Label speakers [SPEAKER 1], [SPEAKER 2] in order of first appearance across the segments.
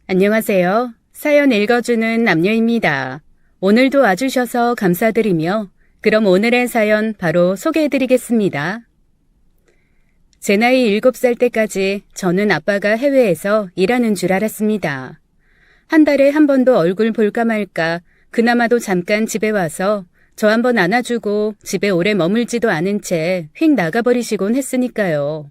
[SPEAKER 1] 안녕하세요. 사연 읽어주는 남녀입니다. 오늘도 와주셔서 감사드리며 그럼 오늘의 사연 바로 소개해드리겠습니다. 제 나이 7살 때까지 저는 아빠가 해외에서 일하는 줄 알았습니다. 한 달에 한 번도 얼굴 볼까 말까 그나마도 잠깐 집에 와서 저 한번 안아주고 집에 오래 머물지도 않은 채 휙 나가버리시곤 했으니까요.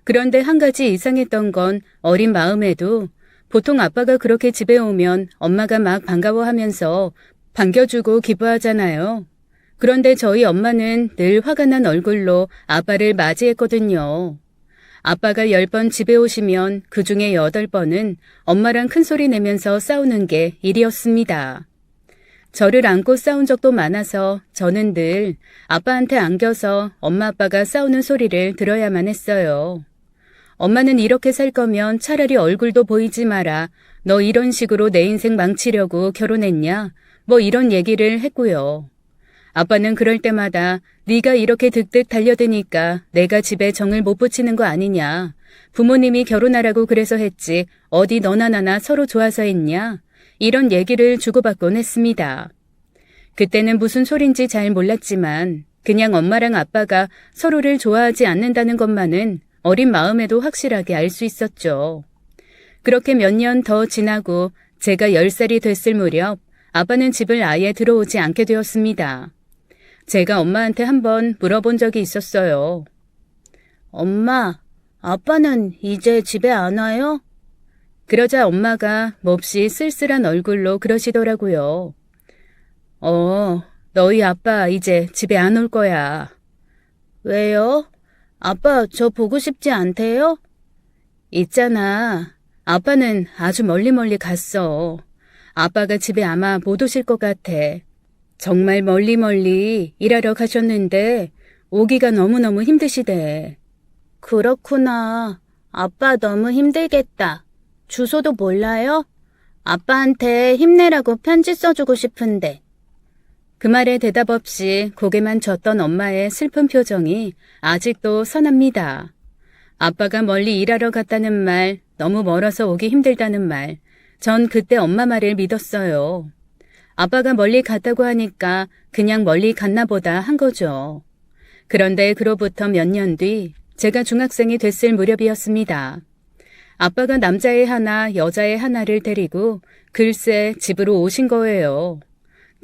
[SPEAKER 1] 그런데 한 가지 이상했던 건 어린 마음에도 보통 아빠가 그렇게 집에 오면 엄마가 막 반가워하면서 반겨주고 기뻐하잖아요. 그런데 저희 엄마는 늘 화가 난 얼굴로 아빠를 맞이했거든요. 아빠가 10번 집에 오시면 그중에 8번은 엄마랑 큰소리 내면서 싸우는 게 일이었습니다. 저를 안고 싸운 적도 많아서 저는 늘 아빠한테 안겨서 엄마 아빠가 싸우는 소리를 들어야만 했어요. 엄마는 이렇게 살 거면 차라리 얼굴도 보이지 마라. 너 이런 식으로 내 인생 망치려고 결혼했냐? 뭐 이런 얘기를 했고요. 아빠는 그럴 때마다 네가 이렇게 득득 달려드니까 내가 집에 정을 못 붙이는 거 아니냐. 부모님이 결혼하라고 그래서 했지 어디 너나 나나 서로 좋아서 했냐. 이런 얘기를 주고받곤 했습니다. 그때는 무슨 소린지 잘 몰랐지만 그냥 엄마랑 아빠가 서로를 좋아하지 않는다는 것만은 어린 마음에도 확실하게 알 수 있었죠. 그렇게 몇 년 더 지나고 제가 10살이 됐을 무렵 아빠는 집을 아예 들어오지 않게 되었습니다. 제가 엄마한테 한번 물어본 적이 있었어요. 엄마, 아빠는 이제 집에 안 와요? 그러자 엄마가 몹시 쓸쓸한 얼굴로 그러시더라고요. 너희 아빠 이제 집에 안 올 거야. 왜요? 아빠 저 보고 싶지 않대요? 있잖아. 아빠는 아주 멀리 갔어. 아빠가 집에 아마 못 오실 것 같아. 정말 멀리 일하러 가셨는데 오기가 너무너무 힘드시대. 그렇구나. 아빠 너무 힘들겠다. 주소도 몰라요? 아빠한테 힘내라고 편지 써주고 싶은데. 그 말에 대답 없이 고개만 젓던 엄마의 슬픈 표정이 아직도 선합니다. 아빠가 멀리 일하러 갔다는 말, 너무 멀어서 오기 힘들다는 말, 전 그때 엄마 말을 믿었어요. 아빠가 멀리 갔다고 하니까 그냥 멀리 갔나 보다 한 거죠. 그런데 그로부터 몇 년 뒤 제가 중학생이 됐을 무렵이었습니다. 아빠가 남자애 하나, 여자애 하나를 데리고 글쎄 집으로 오신 거예요.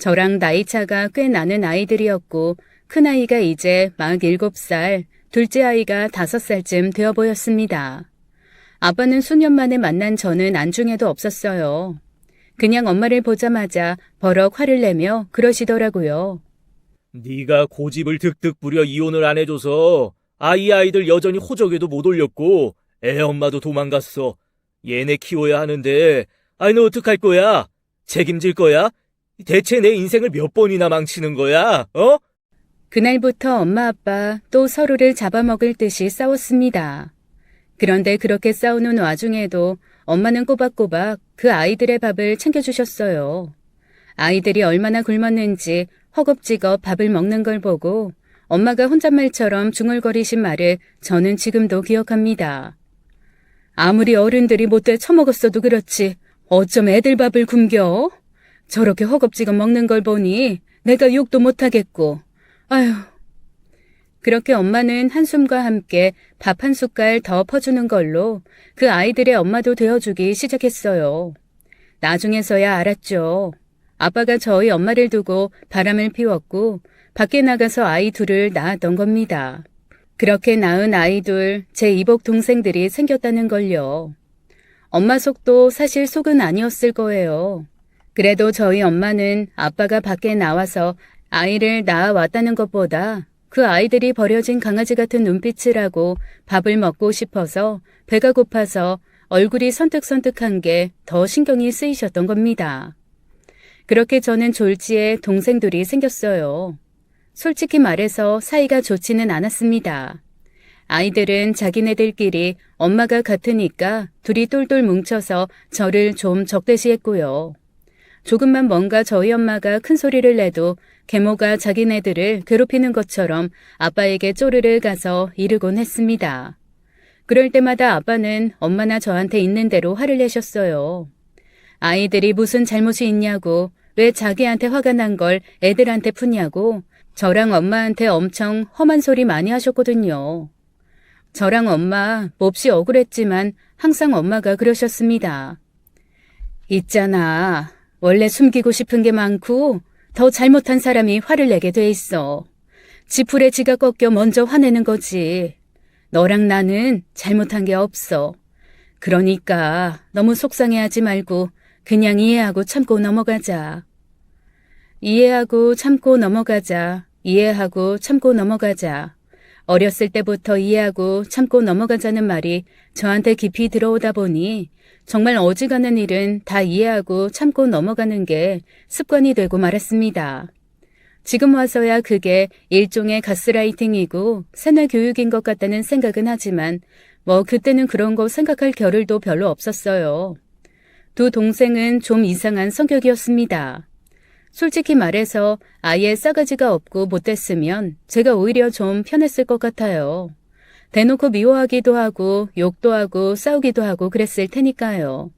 [SPEAKER 1] 저랑 나이차가 꽤 나는 아이들이었고 큰아이가 이제 막 7살, 둘째 아이가 5살쯤 되어 보였습니다. 아빠는 수년 만에 만난 저는 안중에도 없었어요. 그냥 엄마를 보자마자 버럭 화를 내며 그러시더라고요.
[SPEAKER 2] 네가 고집을 득득 부려 이혼을 안 해줘서 아이들 여전히 호적에도 못 올렸고 애 엄마도 도망갔어. 얘네 키워야 하는데 너 어떡할 거야? 책임질 거야? 대체 내 인생을 몇 번이나 망치는 거야?
[SPEAKER 1] 그날부터 엄마 아빠 또 서로를 잡아먹을 듯이 싸웠습니다. 그런데 그렇게 싸우는 와중에도 엄마는 꼬박꼬박 그 아이들의 밥을 챙겨주셨어요. 아이들이 얼마나 굶었는지 허겁지겁 밥을 먹는 걸 보고 엄마가 혼잣말처럼 중얼거리신 말을 저는 지금도 기억합니다. 아무리 어른들이 못돼 처먹었어도 그렇지 어쩜 애들 밥을 굶겨? 저렇게 허겁지겁 먹는 걸 보니 내가 욕도 못하겠고. 아휴. 그렇게 엄마는 한숨과 함께 밥 한 숟갈 더 퍼주는 걸로 그 아이들의 엄마도 되어주기 시작했어요. 나중에서야 알았죠. 아빠가 저희 엄마를 두고 바람을 피웠고 밖에 나가서 아이 둘을 낳았던 겁니다. 그렇게 낳은 아이 둘, 제 이복 동생들이 생겼다는 걸요. 엄마 속도 사실 속은 아니었을 거예요. 그래도 저희 엄마는 아빠가 밖에 나와서 아이를 낳아왔다는 것보다 그 아이들이 버려진 강아지 같은 눈빛을 하고 밥을 먹고 싶어서 배가 고파서 얼굴이 선뜩선뜩한 게 더 신경이 쓰이셨던 겁니다. 그렇게 저는 졸지에 동생들이 생겼어요. 솔직히 말해서 사이가 좋지는 않았습니다. 아이들은 자기네들끼리 엄마가 같으니까 둘이 똘똘 뭉쳐서 저를 좀 적대시했고요. 조금만 뭔가 저희 엄마가 큰 소리를 내도 계모가 자기네들을 괴롭히는 것처럼 아빠에게 쪼르르 가서 이르곤 했습니다. 그럴 때마다 아빠는 엄마나 저한테 있는 대로 화를 내셨어요. 아이들이 무슨 잘못이 있냐고, 왜 자기한테 화가 난 걸 애들한테 푸냐고, 저랑 엄마한테 엄청 험한 소리 많이 하셨거든요. 저랑 엄마 몹시 억울했지만 항상 엄마가 그러셨습니다. 있잖아. 원래 숨기고 싶은 게 많고 더 잘못한 사람이 화를 내게 돼 있어. 지풀에 지가 꺾여 먼저 화내는 거지. 너랑 나는 잘못한 게 없어. 그러니까 너무 속상해하지 말고 그냥 이해하고 참고 넘어가자. 이해하고 참고 넘어가자. 이해하고 참고 넘어가자. 어렸을 때부터 이해하고 참고 넘어가자는 말이 저한테 깊이 들어오다 보니 정말 어지간한 일은 다 이해하고 참고 넘어가는 게 습관이 되고 말았습니다. 지금 와서야 그게 일종의 가스라이팅이고 세뇌 교육인 것 같다는 생각은 하지만 그때는 그런 거 생각할 겨를도 별로 없었어요. 두 동생은 좀 이상한 성격이었습니다. 솔직히 말해서 아예 싸가지가 없고 못됐으면 제가 오히려 좀 편했을 것 같아요. 대놓고 미워하기도 하고 욕도 하고 싸우기도 하고 그랬을 테니까요.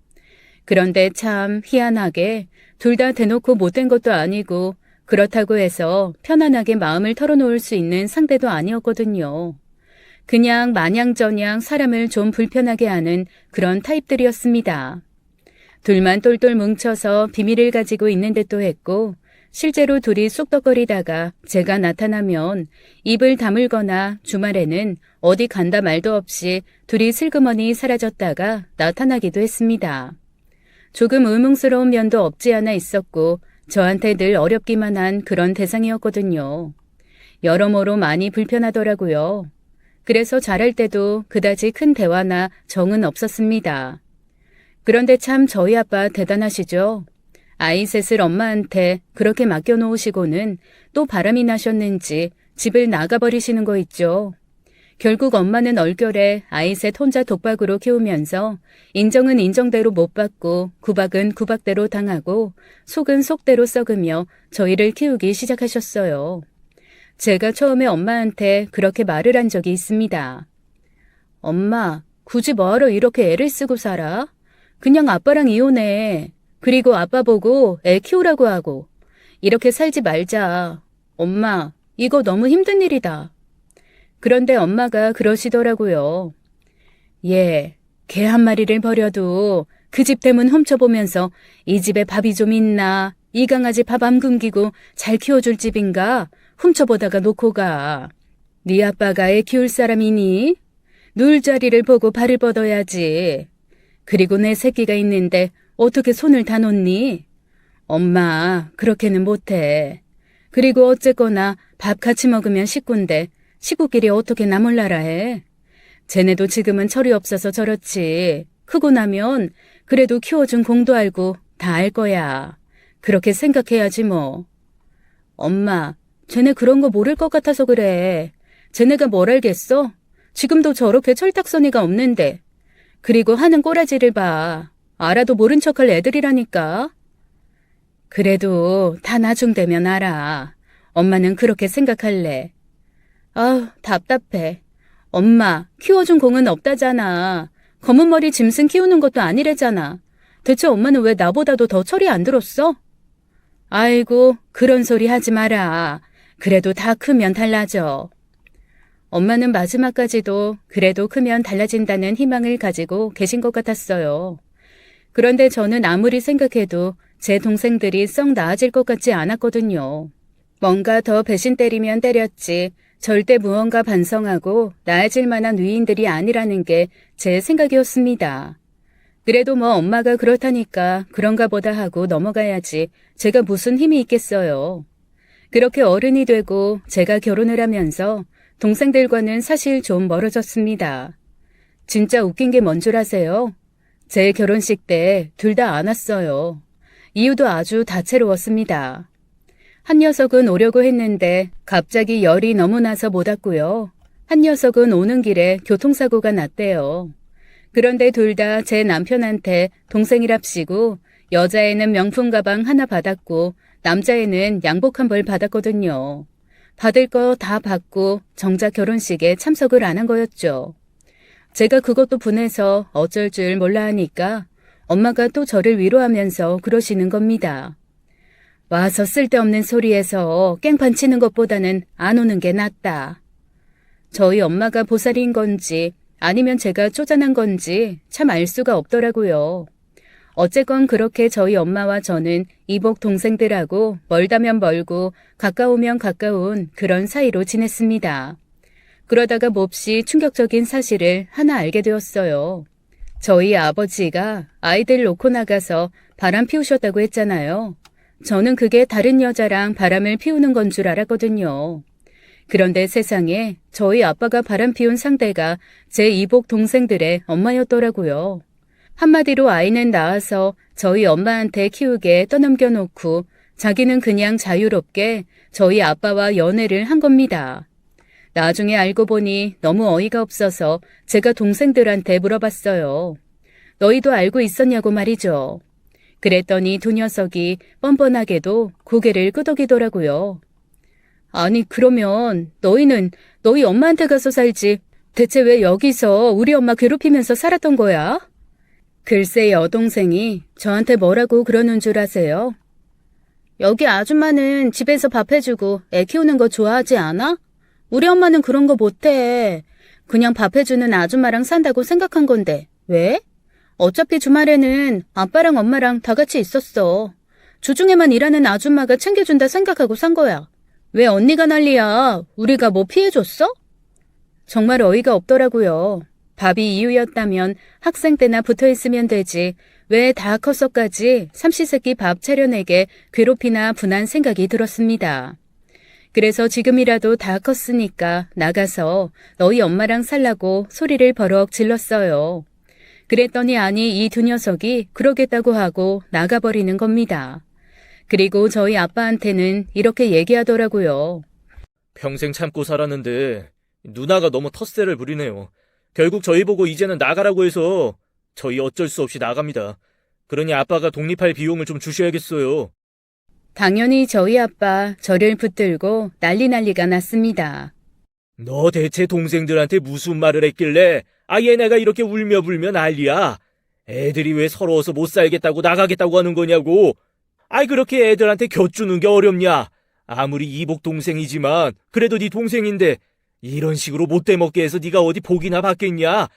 [SPEAKER 1] 그런데 참 희한하게 둘 다 대놓고 못된 것도 아니고 그렇다고 해서 편안하게 마음을 털어놓을 수 있는 상대도 아니었거든요. 그냥 마냥저냥 사람을 좀 불편하게 하는 그런 타입들이었습니다. 둘만 똘똘 뭉쳐서 비밀을 가지고 있는 듯도 했고 실제로 둘이 쑥덕거리다가 제가 나타나면 입을 다물거나 주말에는 어디 간다 말도 없이 둘이 슬그머니 사라졌다가 나타나기도 했습니다. 조금 의문스러운 면도 없지 않아 있었고 저한테 늘 어렵기만 한 그런 대상이었거든요. 여러모로 많이 불편하더라고요. 그래서 잘할 때도 그다지 큰 대화나 정은 없었습니다. 그런데 참 저희 아빠 대단하시죠? 아이 셋을 엄마한테 그렇게 맡겨놓으시고는 또 바람이 나셨는지 집을 나가버리시는 거 있죠. 결국 엄마는 얼결에 아이 셋 혼자 독박으로 키우면서 인정은 인정대로 못 받고 구박은 구박대로 당하고 속은 속대로 썩으며 저희를 키우기 시작하셨어요. 제가 처음에 엄마한테 그렇게 말을 한 적이 있습니다. 엄마, 굳이 뭐하러 이렇게 애를 쓰고 살아? 그냥 아빠랑 이혼해. 그리고 아빠 보고 애 키우라고 하고. 이렇게 살지 말자. 엄마, 이거 너무 힘든 일이다. 그런데 엄마가 그러시더라고요. 개 한 마리를 버려도 그 집 대문 훔쳐보면서 이 집에 밥이 좀 있나, 이 강아지 밥 안 굶기고 잘 키워줄 집인가 훔쳐보다가 놓고 가. 네 아빠가 애 키울 사람이니? 누울 자리를 보고 발을 뻗어야지. 그리고 내 새끼가 있는데 어떻게 손을 다 놓니? 엄마, 그렇게는 못해. 그리고 어쨌거나 밥 같이 먹으면 식구인데 식구끼리 어떻게 나 몰라라 해. 쟤네도 지금은 철이 없어서 저렇지. 크고 나면 그래도 키워준 공도 알고 다 알 거야. 그렇게 생각해야지 뭐. 엄마, 쟤네 그런 거 모를 것 같아서 그래. 쟤네가 뭘 알겠어? 지금도 저렇게 철딱서니가 없는데. 그리고 하는 꼬라지를 봐. 알아도 모른 척할 애들이라니까. 그래도 다 나중 되면 알아. 엄마는 그렇게 생각할래. 아우, 답답해. 엄마, 키워준 공은 없다잖아. 검은 머리 짐승 키우는 것도 아니래잖아. 대체 엄마는 왜 나보다도 더 철이 안 들었어? 아이고, 그런 소리 하지 마라. 그래도 다 크면 달라져. 엄마는 마지막까지도 그래도 크면 달라진다는 희망을 가지고 계신 것 같았어요. 그런데 저는 아무리 생각해도 제 동생들이 썩 나아질 것 같지 않았거든요. 뭔가 더 배신 때리면 때렸지 절대 무언가 반성하고 나아질 만한 위인들이 아니라는 게 제 생각이었습니다. 그래도 뭐 엄마가 그렇다니까 그런가 보다 하고 넘어가야지 제가 무슨 힘이 있겠어요. 그렇게 어른이 되고 제가 결혼을 하면서 동생들과는 사실 좀 멀어졌습니다. 진짜 웃긴 게 뭔 줄 아세요? 제 결혼식 때 둘 다 안 왔어요. 이유도 아주 다채로웠습니다. 한 녀석은 오려고 했는데 갑자기 열이 너무 나서 못 왔고요. 한 녀석은 오는 길에 교통사고가 났대요. 그런데 둘 다 제 남편한테 동생이랍시고 여자애는 명품 가방 하나 받았고 남자애는 양복 한 벌 받았거든요. 받을 거 다 받고 정작 결혼식에 참석을 안 한 거였죠. 제가 그것도 분해서 어쩔 줄 몰라 하니까 엄마가 또 저를 위로하면서 그러시는 겁니다. 와서 쓸데없는 소리에서 깽판 치는 것보다는 안 오는 게 낫다. 저희 엄마가 보살인 건지 아니면 제가 쪼잔한 건지 참 알 수가 없더라고요. 어쨌건 그렇게 저희 엄마와 저는 이복 동생들하고 멀다면 멀고 가까우면 가까운 그런 사이로 지냈습니다. 그러다가 몹시 충격적인 사실을 하나 알게 되었어요. 저희 아버지가 아이들 놓고 나가서 바람 피우셨다고 했잖아요. 저는 그게 다른 여자랑 바람을 피우는 건 줄 알았거든요. 그런데 세상에 저희 아빠가 바람 피운 상대가 제 이복 동생들의 엄마였더라고요. 한마디로 아이는 낳아서 저희 엄마한테 키우게 떠넘겨 놓고 자기는 그냥 자유롭게 저희 아빠와 연애를 한 겁니다. 나중에 알고 보니 너무 어이가 없어서 제가 동생들한테 물어봤어요. 너희도 알고 있었냐고 말이죠. 그랬더니 두 녀석이 뻔뻔하게도 고개를 끄덕이더라고요. 아니 그러면 너희는 너희 엄마한테 가서 살지 대체 왜 여기서 우리 엄마 괴롭히면서 살았던 거야? 글쎄 여동생이 저한테 뭐라고 그러는 줄 아세요? 여기 아줌마는 집에서 밥 해주고 애 키우는 거 좋아하지 않아? 우리 엄마는 그런 거 못해. 그냥 밥 해주는 아줌마랑 산다고 생각한 건데 왜? 어차피 주말에는 아빠랑 엄마랑 다 같이 있었어. 주중에만 일하는 아줌마가 챙겨준다 생각하고 산 거야. 왜 언니가 난리야? 우리가 뭐 피해줬어? 정말 어이가 없더라고요. 밥이 이유였다면 학생 때나 붙어있으면 되지. 왜 다 컸어까지 삼시세끼 밥 차려내게 괴롭히나 분한 생각이 들었습니다. 그래서 지금이라도 다 컸으니까 나가서 너희 엄마랑 살라고 소리를 버럭 질렀어요. 그랬더니 아니 이 두 녀석이 그러겠다고 하고 나가버리는 겁니다. 그리고 저희 아빠한테는 이렇게 얘기하더라고요.
[SPEAKER 2] 평생 참고 살았는데 누나가 너무 텃세를 부리네요. 결국 저희 보고 이제는 나가라고 해서 저희 어쩔 수 없이 나갑니다. 그러니 아빠가 독립할 비용을 좀 주셔야겠어요.
[SPEAKER 1] 당연히 저희 아빠 저를 붙들고 난리가 났습니다.
[SPEAKER 2] 너 대체 동생들한테 무슨 말을 했길래 얘네가 이렇게 울며 불며 난리야. 애들이 왜 서러워서 못 살겠다고 나가겠다고 하는 거냐고. 그렇게 애들한테 곁주는 게 어렵냐. 아무리 이복 동생이지만 그래도 네 동생인데 이런 식으로 못돼 먹게 해서 네가 어디 복이나 받겠냐.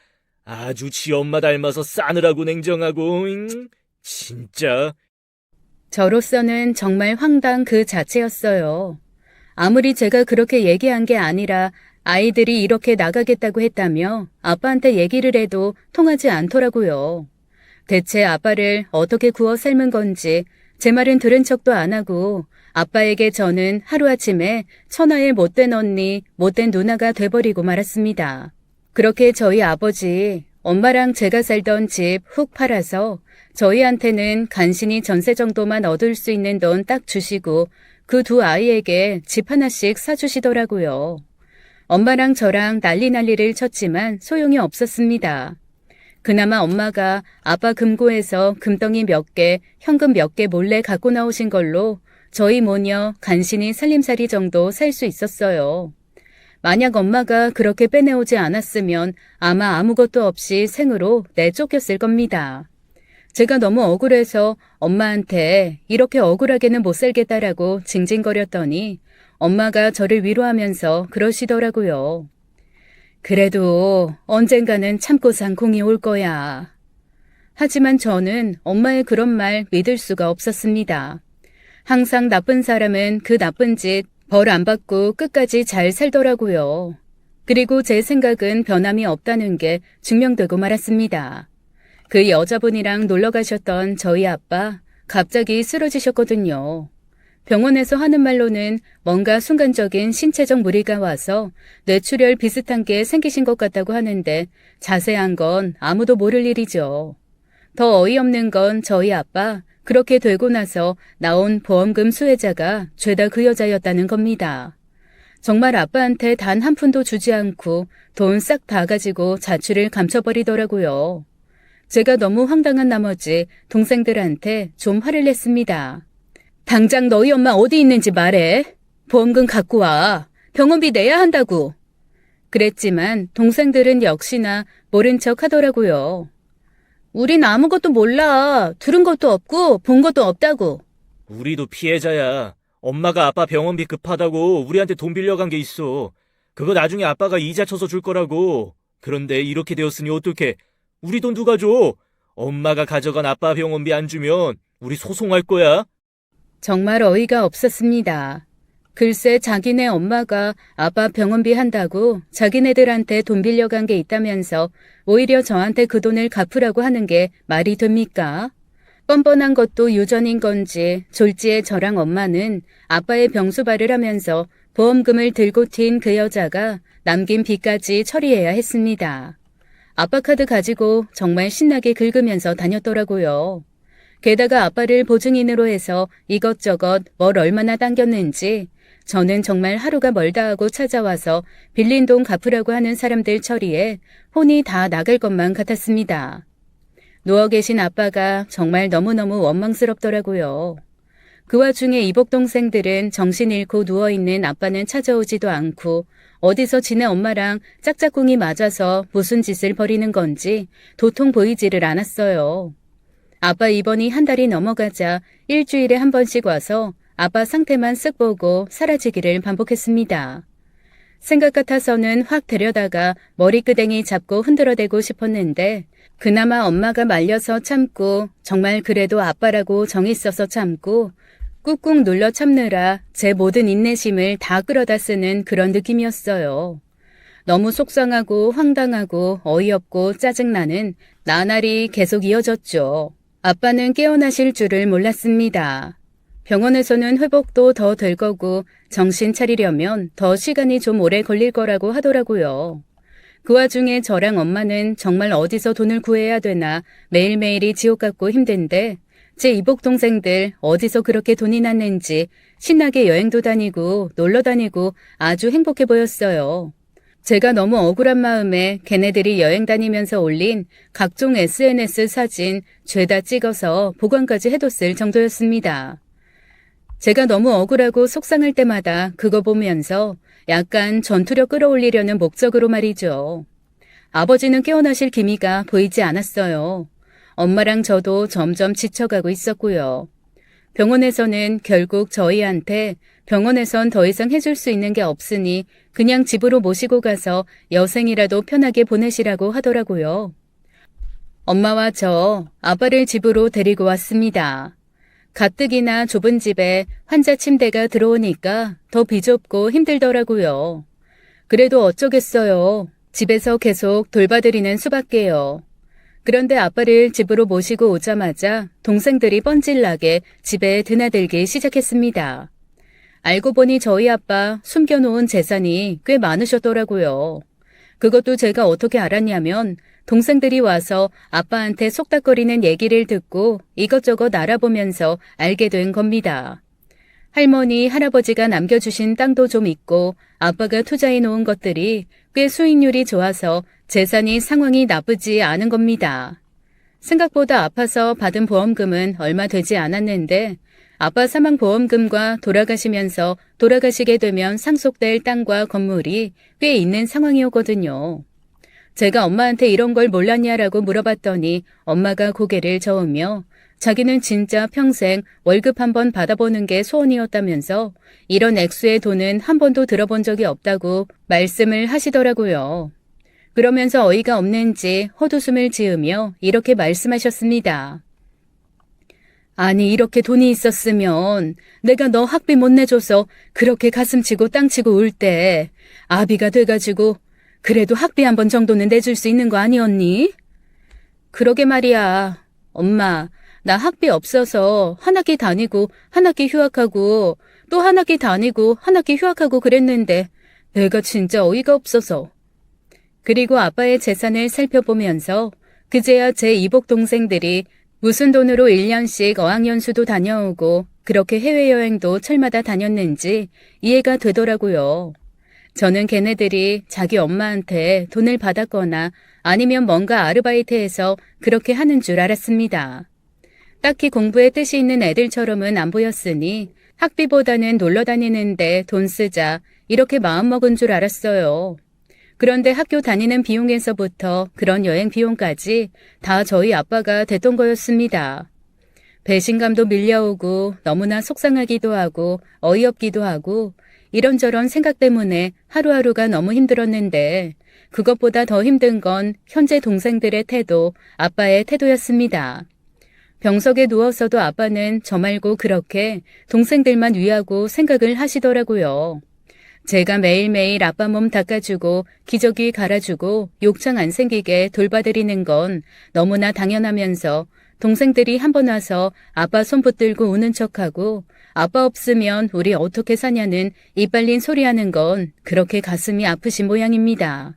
[SPEAKER 2] 아주 지 엄마 닮아서 싸느라고 냉정하고 진짜.
[SPEAKER 1] 저로서는 정말 황당 그 자체였어요. 아무리 제가 그렇게 얘기한 게 아니라 아이들이 이렇게 나가겠다고 했다며 아빠한테 얘기를 해도 통하지 않더라고요. 대체 아빠를 어떻게 구워 삶은 건지 제 말은 들은 척도 안 하고 아빠에게 저는 하루아침에 천하의 못된 언니, 못된 누나가 돼버리고 말았습니다. 그렇게 저희 아버지, 엄마랑 제가 살던 집 훅 팔아서 저희한테는 간신히 전세 정도만 얻을 수 있는 돈 딱 주시고 그 두 아이에게 집 하나씩 사주시더라고요. 엄마랑 저랑 난리를 쳤지만 소용이 없었습니다. 그나마 엄마가 아빠 금고에서 금덩이 몇 개, 현금 몇 개 몰래 갖고 나오신 걸로 저희 모녀 간신히 살림살이 정도 살 수 있었어요. 만약 엄마가 그렇게 빼내오지 않았으면 아마 아무것도 없이 생으로 내쫓겼을 겁니다. 제가 너무 억울해서 엄마한테 이렇게 억울하게는 못 살겠다라고 징징거렸더니 엄마가 저를 위로하면서 그러시더라고요. 그래도 언젠가는 참고 산 공이 올 거야. 하지만 저는 엄마의 그런 말 믿을 수가 없었습니다. 항상 나쁜 사람은 그 나쁜 짓 벌 안 받고 끝까지 잘 살더라고요. 그리고 제 생각은 변함이 없다는 게 증명되고 말았습니다. 그 여자분이랑 놀러 가셨던 저희 아빠 갑자기 쓰러지셨거든요. 병원에서 하는 말로는 뭔가 순간적인 신체적 무리가 와서 뇌출혈 비슷한 게 생기신 것 같다고 하는데 자세한 건 아무도 모를 일이죠. 더 어이없는 건 저희 아빠 그렇게 되고 나서 나온 보험금 수혜자가 죄다 그 여자였다는 겁니다. 정말 아빠한테 단 한 푼도 주지 않고 돈 싹 다 가지고 자취를 감춰버리더라고요. 제가 너무 황당한 나머지 동생들한테 좀 화를 냈습니다. 당장 너희 엄마 어디 있는지 말해. 보험금 갖고 와. 병원비 내야 한다고. 그랬지만 동생들은 역시나 모른 척 하더라고요. 우린 아무것도 몰라. 들은 것도 없고 본 것도 없다고.
[SPEAKER 2] 우리도 피해자야. 엄마가 아빠 병원비 급하다고 우리한테 돈 빌려간 게 있어. 그거 나중에 아빠가 이자 쳐서 줄 거라고. 그런데 이렇게 되었으니 어떡해. 우리 돈 누가 줘? 엄마가 가져간 아빠 병원비 안 주면 우리 소송할 거야.
[SPEAKER 1] 정말 어이가 없었습니다. 글쎄 자기네 엄마가 아빠 병원비 한다고 자기네들한테 돈 빌려간 게 있다면서 오히려 저한테 그 돈을 갚으라고 하는 게 말이 됩니까? 뻔뻔한 것도 유전인 건지 졸지에 저랑 엄마는 아빠의 병수발을 하면서 보험금을 들고 튄 그 여자가 남긴 빚까지 처리해야 했습니다. 아빠 카드 가지고 정말 신나게 긁으면서 다녔더라고요. 게다가 아빠를 보증인으로 해서 이것저것 뭘 얼마나 당겼는지 저는 정말 하루가 멀다 하고 찾아와서 빌린 돈 갚으라고 하는 사람들 처리에 혼이 다 나갈 것만 같았습니다. 누워 계신 아빠가 정말 너무너무 원망스럽더라고요. 그 와중에 이복 동생들은 정신 잃고 누워있는 아빠는 찾아오지도 않고 어디서 지네 엄마랑 짝짝꿍이 맞아서 무슨 짓을 벌이는 건지 도통 보이지를 않았어요. 아빠 입원이 한 달이 넘어가자 일주일에 한 번씩 와서 아빠 상태만 쓱 보고 사라지기를 반복했습니다. 생각 같아서는 확 데려다가 머리끄댕이 잡고 흔들어대고 싶었는데 그나마 엄마가 말려서 참고 정말 그래도 아빠라고 정이 써서 참고 꾹꾹 눌러 참느라 제 모든 인내심을 다 끌어다 쓰는 그런 느낌이었어요. 너무 속상하고 황당하고 어이없고 짜증나는 나날이 계속 이어졌죠. 아빠는 깨어나실 줄을 몰랐습니다. 병원에서는 회복도 더 될 거고 정신 차리려면 더 시간이 좀 오래 걸릴 거라고 하더라고요. 그 와중에 저랑 엄마는 정말 어디서 돈을 구해야 되나 매일매일이 지옥 같고 힘든데 제 이복 동생들 어디서 그렇게 돈이 났는지 신나게 여행도 다니고 놀러 다니고 아주 행복해 보였어요. 제가 너무 억울한 마음에 걔네들이 여행 다니면서 올린 각종 SNS 사진 죄다 찍어서 보관까지 해뒀을 정도였습니다. 제가 너무 억울하고 속상할 때마다 그거 보면서 약간 전투력 끌어올리려는 목적으로 말이죠. 아버지는 깨어나실 기미가 보이지 않았어요. 엄마랑 저도 점점 지쳐가고 있었고요. 병원에서는 결국 저희한테 병원에선 더 이상 해줄 수 있는 게 없으니 그냥 집으로 모시고 가서 여생이라도 편하게 보내시라고 하더라고요. 엄마와 저 아빠를 집으로 데리고 왔습니다. 가뜩이나 좁은 집에 환자 침대가 들어오니까 더 비좁고 힘들더라고요. 그래도 어쩌겠어요. 집에서 계속 돌봐드리는 수밖에요. 그런데 아빠를 집으로 모시고 오자마자 동생들이 뻔질나게 집에 드나들기 시작했습니다. 알고 보니 저희 아빠 숨겨놓은 재산이 꽤 많으셨더라고요. 그것도 제가 어떻게 알았냐면 동생들이 와서 아빠한테 속닥거리는 얘기를 듣고 이것저것 알아보면서 알게 된 겁니다. 할머니, 할아버지가 남겨주신 땅도 좀 있고 아빠가 투자해 놓은 것들이 꽤 수익률이 좋아서 재산이 상황이 나쁘지 않은 겁니다. 생각보다 아파서 받은 보험금은 얼마 되지 않았는데 아빠 사망 보험금과 돌아가시면서 돌아가시게 되면 상속될 땅과 건물이 꽤 있는 상황이었거든요. 제가 엄마한테 이런 걸 몰랐냐라고 물어봤더니 엄마가 고개를 저으며 자기는 진짜 평생 월급 한 번 받아보는 게 소원이었다면서 이런 액수의 돈은 한 번도 들어본 적이 없다고 말씀을 하시더라고요. 그러면서 어이가 없는지 헛웃음을 지으며 이렇게 말씀하셨습니다. 아니 이렇게 돈이 있었으면 내가 너 학비 못 내줘서 그렇게 가슴치고 땅치고 울 때 아비가 돼가지고 그래도 학비 한 번 정도는 내줄 수 있는 거 아니었니? 그러게 말이야. 엄마, 나 학비 없어서 한 학기 다니고 한 학기 휴학하고 또 한 학기 다니고 한 학기 휴학하고 그랬는데 내가 진짜 어이가 없어서. 그리고 아빠의 재산을 살펴보면서 그제야 제 이복 동생들이 무슨 돈으로 1년씩 어학연수도 다녀오고 그렇게 해외여행도 철마다 다녔는지 이해가 되더라고요. 저는 걔네들이 자기 엄마한테 돈을 받았거나 아니면 뭔가 아르바이트해서 그렇게 하는 줄 알았습니다. 딱히 공부에 뜻이 있는 애들처럼은 안 보였으니 학비보다는 놀러 다니는데 돈 쓰자 이렇게 마음먹은 줄 알았어요. 그런데 학교 다니는 비용에서부터 그런 여행 비용까지 다 저희 아빠가 댔던 거였습니다. 배신감도 밀려오고 너무나 속상하기도 하고 어이없기도 하고 이런저런 생각 때문에 하루하루가 너무 힘들었는데 그것보다 더 힘든 건 현재 동생들의 태도, 아빠의 태도였습니다. 병석에 누워서도 아빠는 저 말고 그렇게 동생들만 위하고 생각을 하시더라고요. 제가 매일매일 아빠 몸 닦아주고 기저귀 갈아주고 욕창 안 생기게 돌봐드리는 건 너무나 당연하면서 동생들이 한 번 와서 아빠 손 붙들고 우는 척하고 아빠 없으면 우리 어떻게 사냐는 이빨린 소리하는 건 그렇게 가슴이 아프신 모양입니다.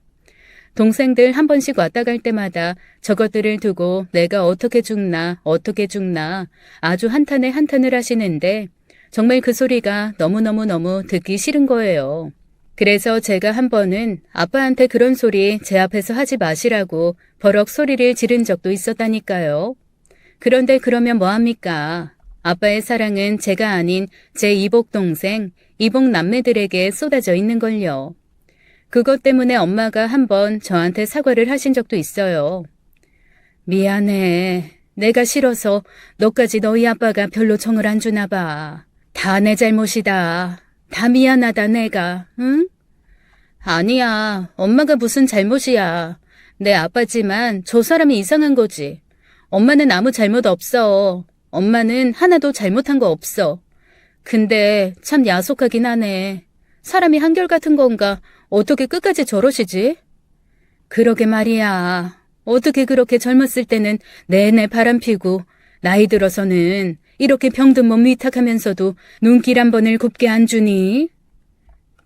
[SPEAKER 1] 동생들 한 번씩 왔다 갈 때마다 저것들을 두고 내가 어떻게 죽나 아주 한탄에 한탄을 하시는데 정말 그 소리가 너무너무 듣기 싫은 거예요. 그래서 제가 한 번은 아빠한테 그런 소리 제 앞에서 하지 마시라고 버럭 소리를 지른 적도 있었다니까요. 그런데 그러면 뭐합니까? 아빠의 사랑은 제가 아닌 제 이복 동생, 이복 남매들에게 쏟아져 있는걸요. 그것 때문에 엄마가 한 번 저한테 사과를 하신 적도 있어요. 미안해. 내가 싫어서 너까지 너희 아빠가 별로 정을 안 주나 봐. 다 내 잘못이다. 다 미안하다 내가. 응? 아니야. 엄마가 무슨 잘못이야. 내 아빠지만 저 사람이 이상한 거지. 엄마는 아무 잘못 없어. 엄마는 하나도 잘못한 거 없어. 근데 참 야속하긴 하네. 사람이 한결같은 건가? 어떻게 끝까지 저러시지? 그러게 말이야. 어떻게 그렇게 젊었을 때는 내내 바람피고 나이 들어서는 이렇게 병든 몸 위탁하면서도 눈길 한 번을 곱게 안 주니?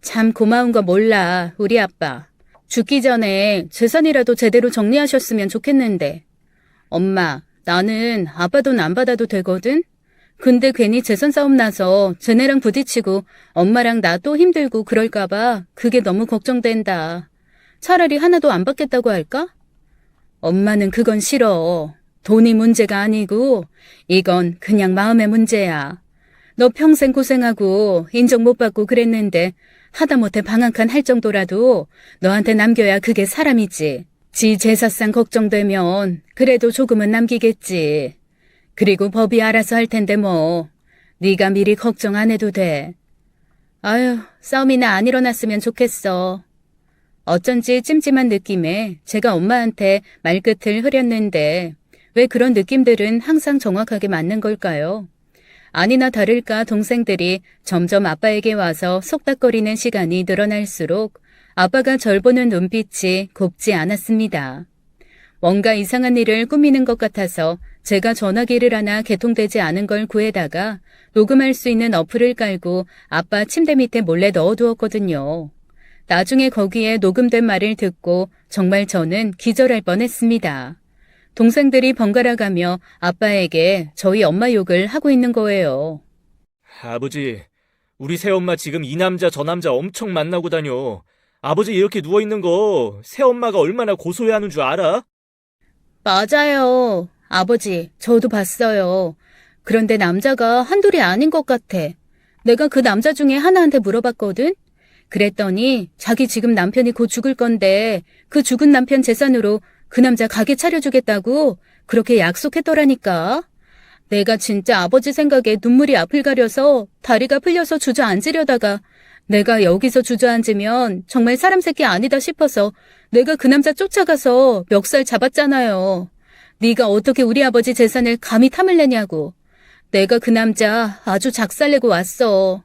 [SPEAKER 1] 참 고마운 거 몰라, 우리 아빠. 죽기 전에 재산이라도 제대로 정리하셨으면 좋겠는데. 엄마, 나는 아빠 돈 안 받아도 되거든? 근데 괜히 재산 싸움 나서 쟤네랑 부딪히고 엄마랑 나 또 힘들고 그럴까봐 그게 너무 걱정된다. 차라리 하나도 안 받겠다고 할까? 엄마는 그건 싫어. 돈이 문제가 아니고 이건 그냥 마음의 문제야. 너 평생 고생하고 인정 못 받고 그랬는데 하다못해 방 한 칸 할 정도라도 너한테 남겨야 그게 사람이지. 지 제사상 걱정되면 그래도 조금은 남기겠지. 그리고 법이 알아서 할 텐데 뭐. 네가 미리 걱정 안 해도 돼. 아유, 싸움이나 안 일어났으면 좋겠어. 어쩐지 찜찜한 느낌에 제가 엄마한테 말끝을 흐렸는데 왜 그런 느낌들은 항상 정확하게 맞는 걸까요? 아니나 다를까 동생들이 점점 아빠에게 와서 속닥거리는 시간이 늘어날수록 아빠가 절 보는 눈빛이 곱지 않았습니다. 뭔가 이상한 일을 꾸미는 것 같아서 제가 전화기를 하나 개통되지 않은 걸 구해다가 녹음할 수 있는 어플을 깔고 아빠 침대 밑에 몰래 넣어두었거든요. 나중에 거기에 녹음된 말을 듣고 정말 저는 기절할 뻔했습니다. 동생들이 번갈아가며 아빠에게 저희 엄마 욕을 하고 있는 거예요.
[SPEAKER 2] 아버지, 우리 새엄마 지금 이 남자 저 남자 엄청 만나고 다녀. 아버지 이렇게 누워있는 거 새엄마가 얼마나 고소해하는 줄 알아?
[SPEAKER 1] 맞아요. 아버지, 저도 봤어요. 그런데 남자가 한둘이 아닌 것 같아. 내가 그 남자 중에 하나한테 물어봤거든? 그랬더니 자기 지금 남편이 곧 죽을 건데 그 죽은 남편 재산으로 그 남자 가게 차려주겠다고 그렇게 약속했더라니까. 내가 진짜 아버지 생각에 눈물이 앞을 가려서 다리가 풀려서 주저앉으려다가 내가 여기서 주저앉으면 정말 사람 새끼 아니다 싶어서 내가 그 남자 쫓아가서 멱살 잡았잖아요. 네가 어떻게 우리 아버지 재산을 감히 탐을 내냐고. 내가 그 남자 아주 작살내고 왔어.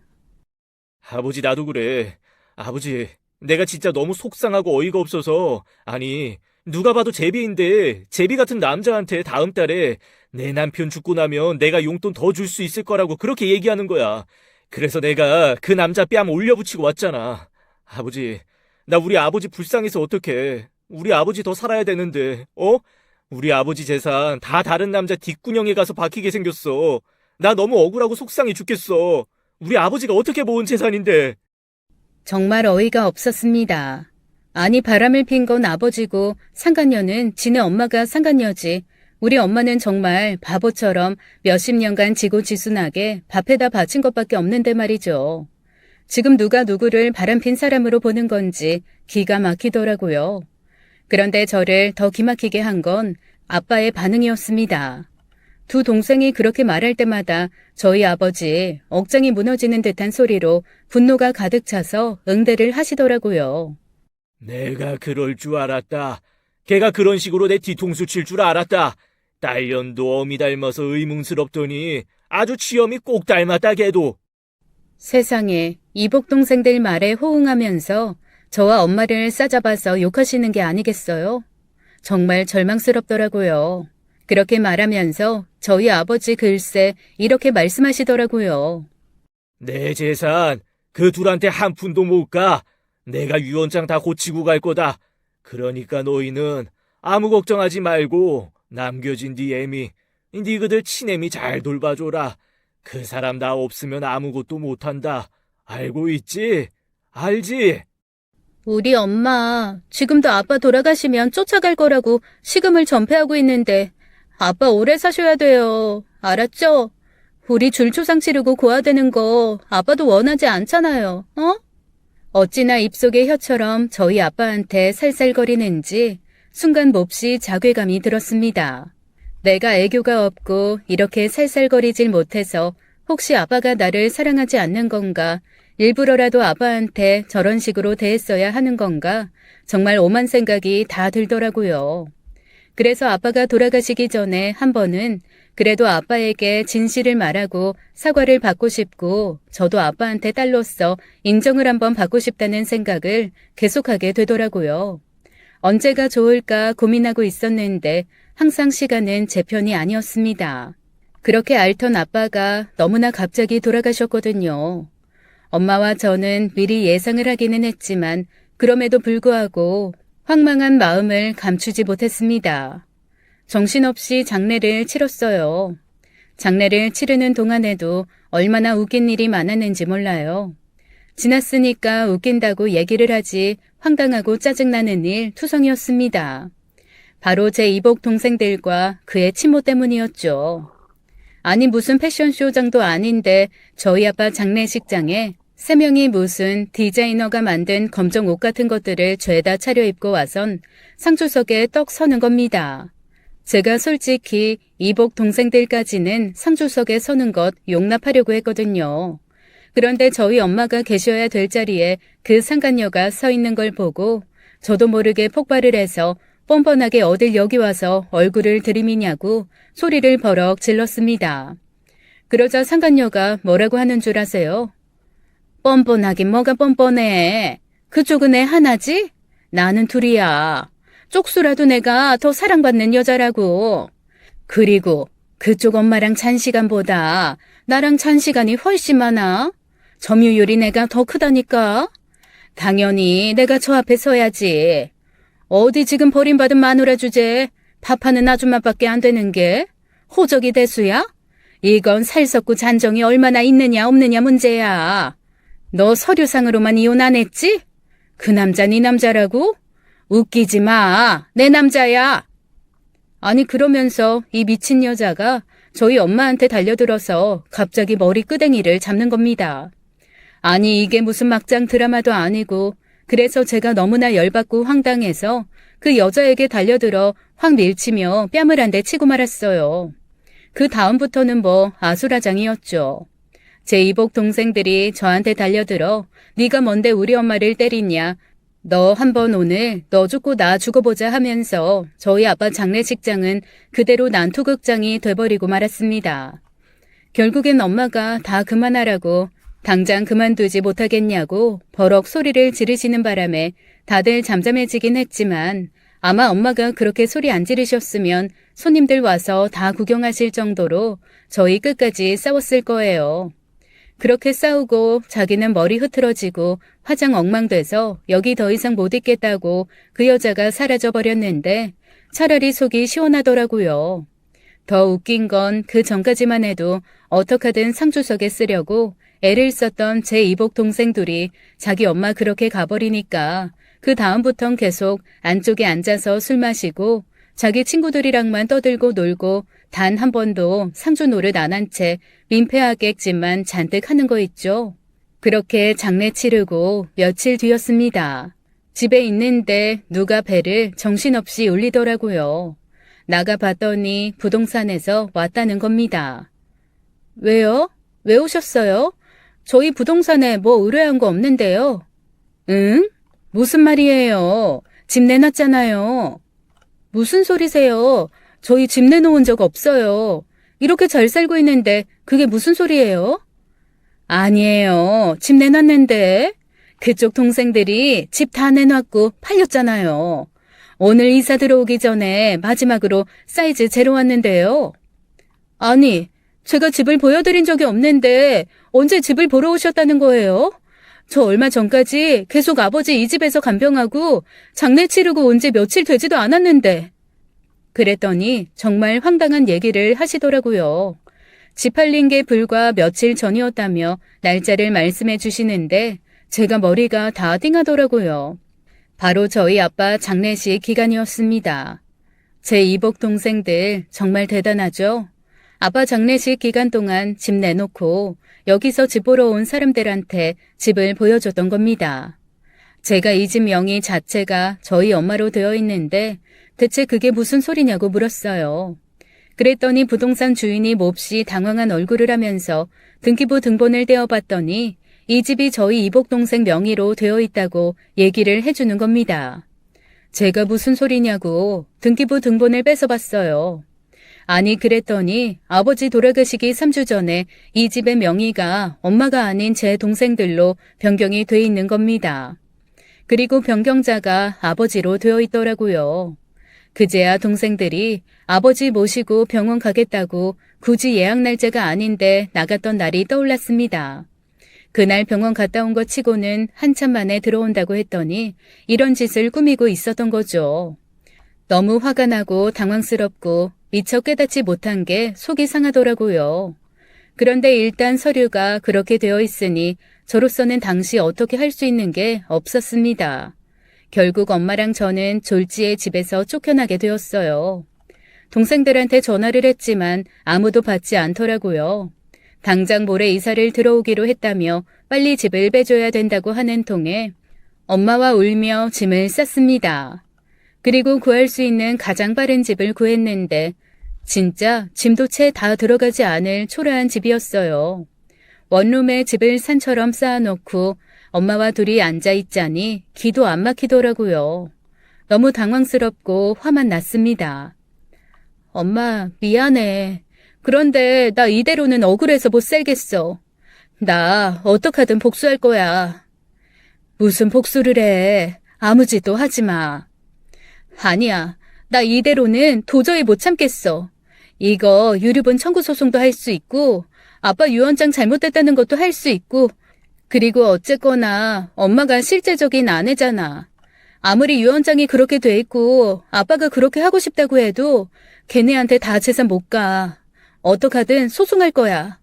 [SPEAKER 2] 아버지 나도 그래. 아버지, 내가 진짜 너무 속상하고 어이가 없어서 아니 누가 봐도 제비인데 제비 같은 남자한테 다음 달에 내 남편 죽고 나면 내가 용돈 더 줄 수 있을 거라고 그렇게 얘기하는 거야. 그래서 내가 그 남자 뺨 올려붙이고 왔잖아. 아버지, 나 우리 아버지 불쌍해서 어떡해. 우리 아버지 더 살아야 되는데, 어? 우리 아버지 재산 다 다른 남자 뒷구녕에 가서 박히게 생겼어. 나 너무 억울하고 속상해 죽겠어. 우리 아버지가 어떻게 모은 재산인데.
[SPEAKER 1] 정말 어이가 없었습니다. 아니 바람을 핀 건 아버지고 상간녀는 지네 엄마가 상간녀지. 우리 엄마는 정말 바보처럼 몇십 년간 지고지순하게 밥에다 바친 것밖에 없는데 말이죠. 지금 누가 누구를 바람핀 사람으로 보는 건지 기가 막히더라고요. 그런데 저를 더 기막히게 한 건 아빠의 반응이었습니다. 두 동생이 그렇게 말할 때마다 저희 아버지 억장이 무너지는 듯한 소리로 분노가 가득 차서 응대를 하시더라고요.
[SPEAKER 2] 내가 그럴 줄 알았다. 걔가 그런 식으로 내 뒤통수 칠 줄 알았다. 딸년도 어미 닮아서 의문스럽더니 아주 치엄이 꼭 닮았다 걔도.
[SPEAKER 1] 세상에 이복 동생들 말에 호응하면서 저와 엄마를 싸잡아서 욕하시는 게 아니겠어요? 정말 절망스럽더라고요. 그렇게 말하면서 저희 아버지 글쎄 이렇게 말씀하시더라고요.
[SPEAKER 2] 내 재산 그 둘한테 한 푼도 못 가. 내가 유언장 다 고치고 갈 거다. 그러니까 너희는 아무 걱정하지 말고 남겨진 네 애미, 네 그들 친애미 잘 돌봐줘라. 그 사람 나 없으면 아무것도 못한다. 알고 있지? 알지?
[SPEAKER 1] 우리 엄마 지금도 아빠 돌아가시면 쫓아갈 거라고 시금을 전폐하고 있는데 아빠 오래 사셔야 돼요. 알았죠? 우리 줄초상 치르고 고아되는 거 아빠도 원하지 않잖아요. 어? 어찌나 입속의 혀처럼 저희 아빠한테 살살거리는지 순간 몹시 자괴감이 들었습니다. 내가 애교가 없고 이렇게 살살거리질 못해서 혹시 아빠가 나를 사랑하지 않는 건가, 일부러라도 아빠한테 저런 식으로 대했어야 하는 건가, 정말 오만 생각이 다 들더라고요. 그래서 아빠가 돌아가시기 전에 한 번은 그래도 아빠에게 진실을 말하고 사과를 받고 싶고 저도 아빠한테 딸로서 인정을 한번 받고 싶다는 생각을 계속하게 되더라고요. 언제가 좋을까 고민하고 있었는데 항상 시간은 제 편이 아니었습니다. 그렇게 앓던 아빠가 너무나 갑자기 돌아가셨거든요. 엄마와 저는 미리 예상을 하기는 했지만 그럼에도 불구하고 황망한 마음을 감추지 못했습니다. 정신없이 장례를 치렀어요. 장례를 치르는 동안에도 얼마나 웃긴 일이 많았는지 몰라요. 지났으니까 웃긴다고 얘기를 하지 황당하고 짜증나는 일 투성이었습니다. 바로 제 이복 동생들과 그의 친모 때문이었죠. 아니 무슨 패션쇼장도 아닌데 저희 아빠 장례식장에 3명이 무슨 디자이너가 만든 검정 옷 같은 것들을 죄다 차려입고 와선 상주석에 떡 서는 겁니다. 제가 솔직히 이복 동생들까지는 상주석에 서는 것 용납하려고 했거든요. 그런데 저희 엄마가 계셔야 될 자리에 그 상간녀가 서 있는 걸 보고 저도 모르게 폭발을 해서 뻔뻔하게 어딜 여기 와서 얼굴을 들이미냐고 소리를 버럭 질렀습니다. 그러자 상간녀가 뭐라고 하는 줄 아세요? 뻔뻔하긴 뭐가 뻔뻔해. 그쪽은 애 하나지? 나는 둘이야. 쪽수라도 내가 더 사랑받는 여자라고. 그리고 그쪽 엄마랑 잔 시간보다 나랑 잔 시간이 훨씬 많아. 점유율이 내가 더 크다니까. 당연히 내가 저 앞에 서야지. 어디 지금 버림받은 마누라 주제에 밥하는 아줌마밖에 안 되는 게 호적이 대수야? 이건 살썩고 잔정이 얼마나 있느냐 없느냐 문제야. 너 서류상으로만 이혼 안 했지? 그 남자 네 남자라고? 웃기지 마. 내 남자야. 아니 그러면서 이 미친 여자가 저희 엄마한테 달려들어서 갑자기 머리 끄댕이를 잡는 겁니다. 아니 이게 무슨 막장 드라마도 아니고 그래서 제가 너무나 열받고 황당해서 그 여자에게 달려들어 확 밀치며 뺨을 한 대 치고 말았어요. 그 다음부터는 뭐 아수라장이었죠. 제 이복 동생들이 저한테 달려들어 네가 뭔데 우리 엄마를 때리냐. 너 한번 오늘 너 죽고 나 죽어보자 하면서 저희 아빠 장례식장은 그대로 난투극장이 돼버리고 말았습니다. 결국엔 엄마가 다 그만하라고 당장 그만두지 못하겠냐고 버럭 소리를 지르시는 바람에 다들 잠잠해지긴 했지만 아마 엄마가 그렇게 소리 안 지르셨으면 손님들 와서 다 구경하실 정도로 저희 끝까지 싸웠을 거예요. 그렇게 싸우고 자기는 머리 흐트러지고 화장 엉망돼서 여기 더 이상 못 있겠다고 그 여자가 사라져버렸는데 차라리 속이 시원하더라고요. 더 웃긴 건 그 전까지만 해도 어떡하든 상주석에 쓰려고 애를 썼던 제 이복 동생 둘이 자기 엄마 그렇게 가버리니까 그 다음부턴 계속 안쪽에 앉아서 술 마시고 자기 친구들이랑만 떠들고 놀고 단 한 번도 상주 노릇 안 한 채 민폐하겠지만 잔뜩 하는 거 있죠. 그렇게 장례 치르고 며칠 뒤였습니다. 집에 있는데 누가 배를 정신없이 울리더라고요. 나가 봤더니 부동산에서 왔다는 겁니다. 왜요? 왜 오셨어요? 저희 부동산에 뭐 의뢰한 거 없는데요. 응? 무슨 말이에요? 집 내놨잖아요. 무슨 소리세요? 저희 집 내놓은 적 없어요. 이렇게 잘 살고 있는데 그게 무슨 소리예요? 아니에요. 집 내놨는데. 그쪽 동생들이 집 다 내놨고 팔렸잖아요. 오늘 이사 들어오기 전에 마지막으로 사이즈 재러 왔는데요. 아니, 제가 집을 보여드린 적이 없는데 언제 집을 보러 오셨다는 거예요? 저 얼마 전까지 계속 아버지 이 집에서 간병하고 장례 치르고 온 지 며칠 되지도 않았는데. 그랬더니 정말 황당한 얘기를 하시더라고요. 집 팔린 게 불과 며칠 전이었다며 날짜를 말씀해 주시는데 제가 머리가 다 띵하더라고요. 바로 저희 아빠 장례식 기간이었습니다. 제 이복 동생들 정말 대단하죠? 아빠 장례식 기간 동안 집 내놓고 여기서 집 보러 온 사람들한테 집을 보여줬던 겁니다. 제가 이 집 명의 자체가 저희 엄마로 되어 있는데 대체 그게 무슨 소리냐고 물었어요. 그랬더니 부동산 주인이 몹시 당황한 얼굴을 하면서 등기부 등본을 떼어봤더니 이 집이 저희 이복 동생 명의로 되어 있다고 얘기를 해주는 겁니다. 제가 무슨 소리냐고 등기부 등본을 뺏어봤어요. 아니 그랬더니 아버지 돌아가시기 3주 전에 이 집의 명의가 엄마가 아닌 제 동생들로 변경이 돼 있는 겁니다. 그리고 변경자가 아버지로 되어 있더라고요. 그제야 동생들이 아버지 모시고 병원 가겠다고 굳이 예약 날짜가 아닌데 나갔던 날이 떠올랐습니다. 그날 병원 갔다 온 것 치고는 한참 만에 들어온다고 했더니 이런 짓을 꾸미고 있었던 거죠. 너무 화가 나고 당황스럽고 미처 깨닫지 못한 게 속이 상하더라고요. 그런데 일단 서류가 그렇게 되어 있으니 저로서는 당시 어떻게 할 수 있는 게 없었습니다. 결국 엄마랑 저는 졸지에 집에서 쫓겨나게 되었어요. 동생들한테 전화를 했지만 아무도 받지 않더라고요. 당장 모레 이사를 들어오기로 했다며 빨리 집을 빼줘야 된다고 하는 통에 엄마와 울며 짐을 쌌습니다. 그리고 구할 수 있는 가장 빠른 집을 구했는데 진짜 짐도 채 다 들어가지 않을 초라한 집이었어요. 원룸에 집을 산처럼 쌓아놓고 엄마와 둘이 앉아있자니 기도 안 막히더라고요. 너무 당황스럽고 화만 났습니다. 엄마, 미안해. 그런데 나 이대로는 억울해서 못 살겠어. 나 어떡하든 복수할 거야. 무슨 복수를 해. 아무 짓도 하지 마. 아니야. 나 이대로는 도저히 못 참겠어. 이거 유류분 청구 소송도 할 수 있고 아빠 유언장 잘못됐다는 것도 할 수 있고 그리고 어쨌거나 엄마가 실제적인 아내잖아. 아무리 유언장이 그렇게 돼 있고 아빠가 그렇게 하고 싶다고 해도 걔네한테 다 재산 못 가. 어떡하든 소송할 거야.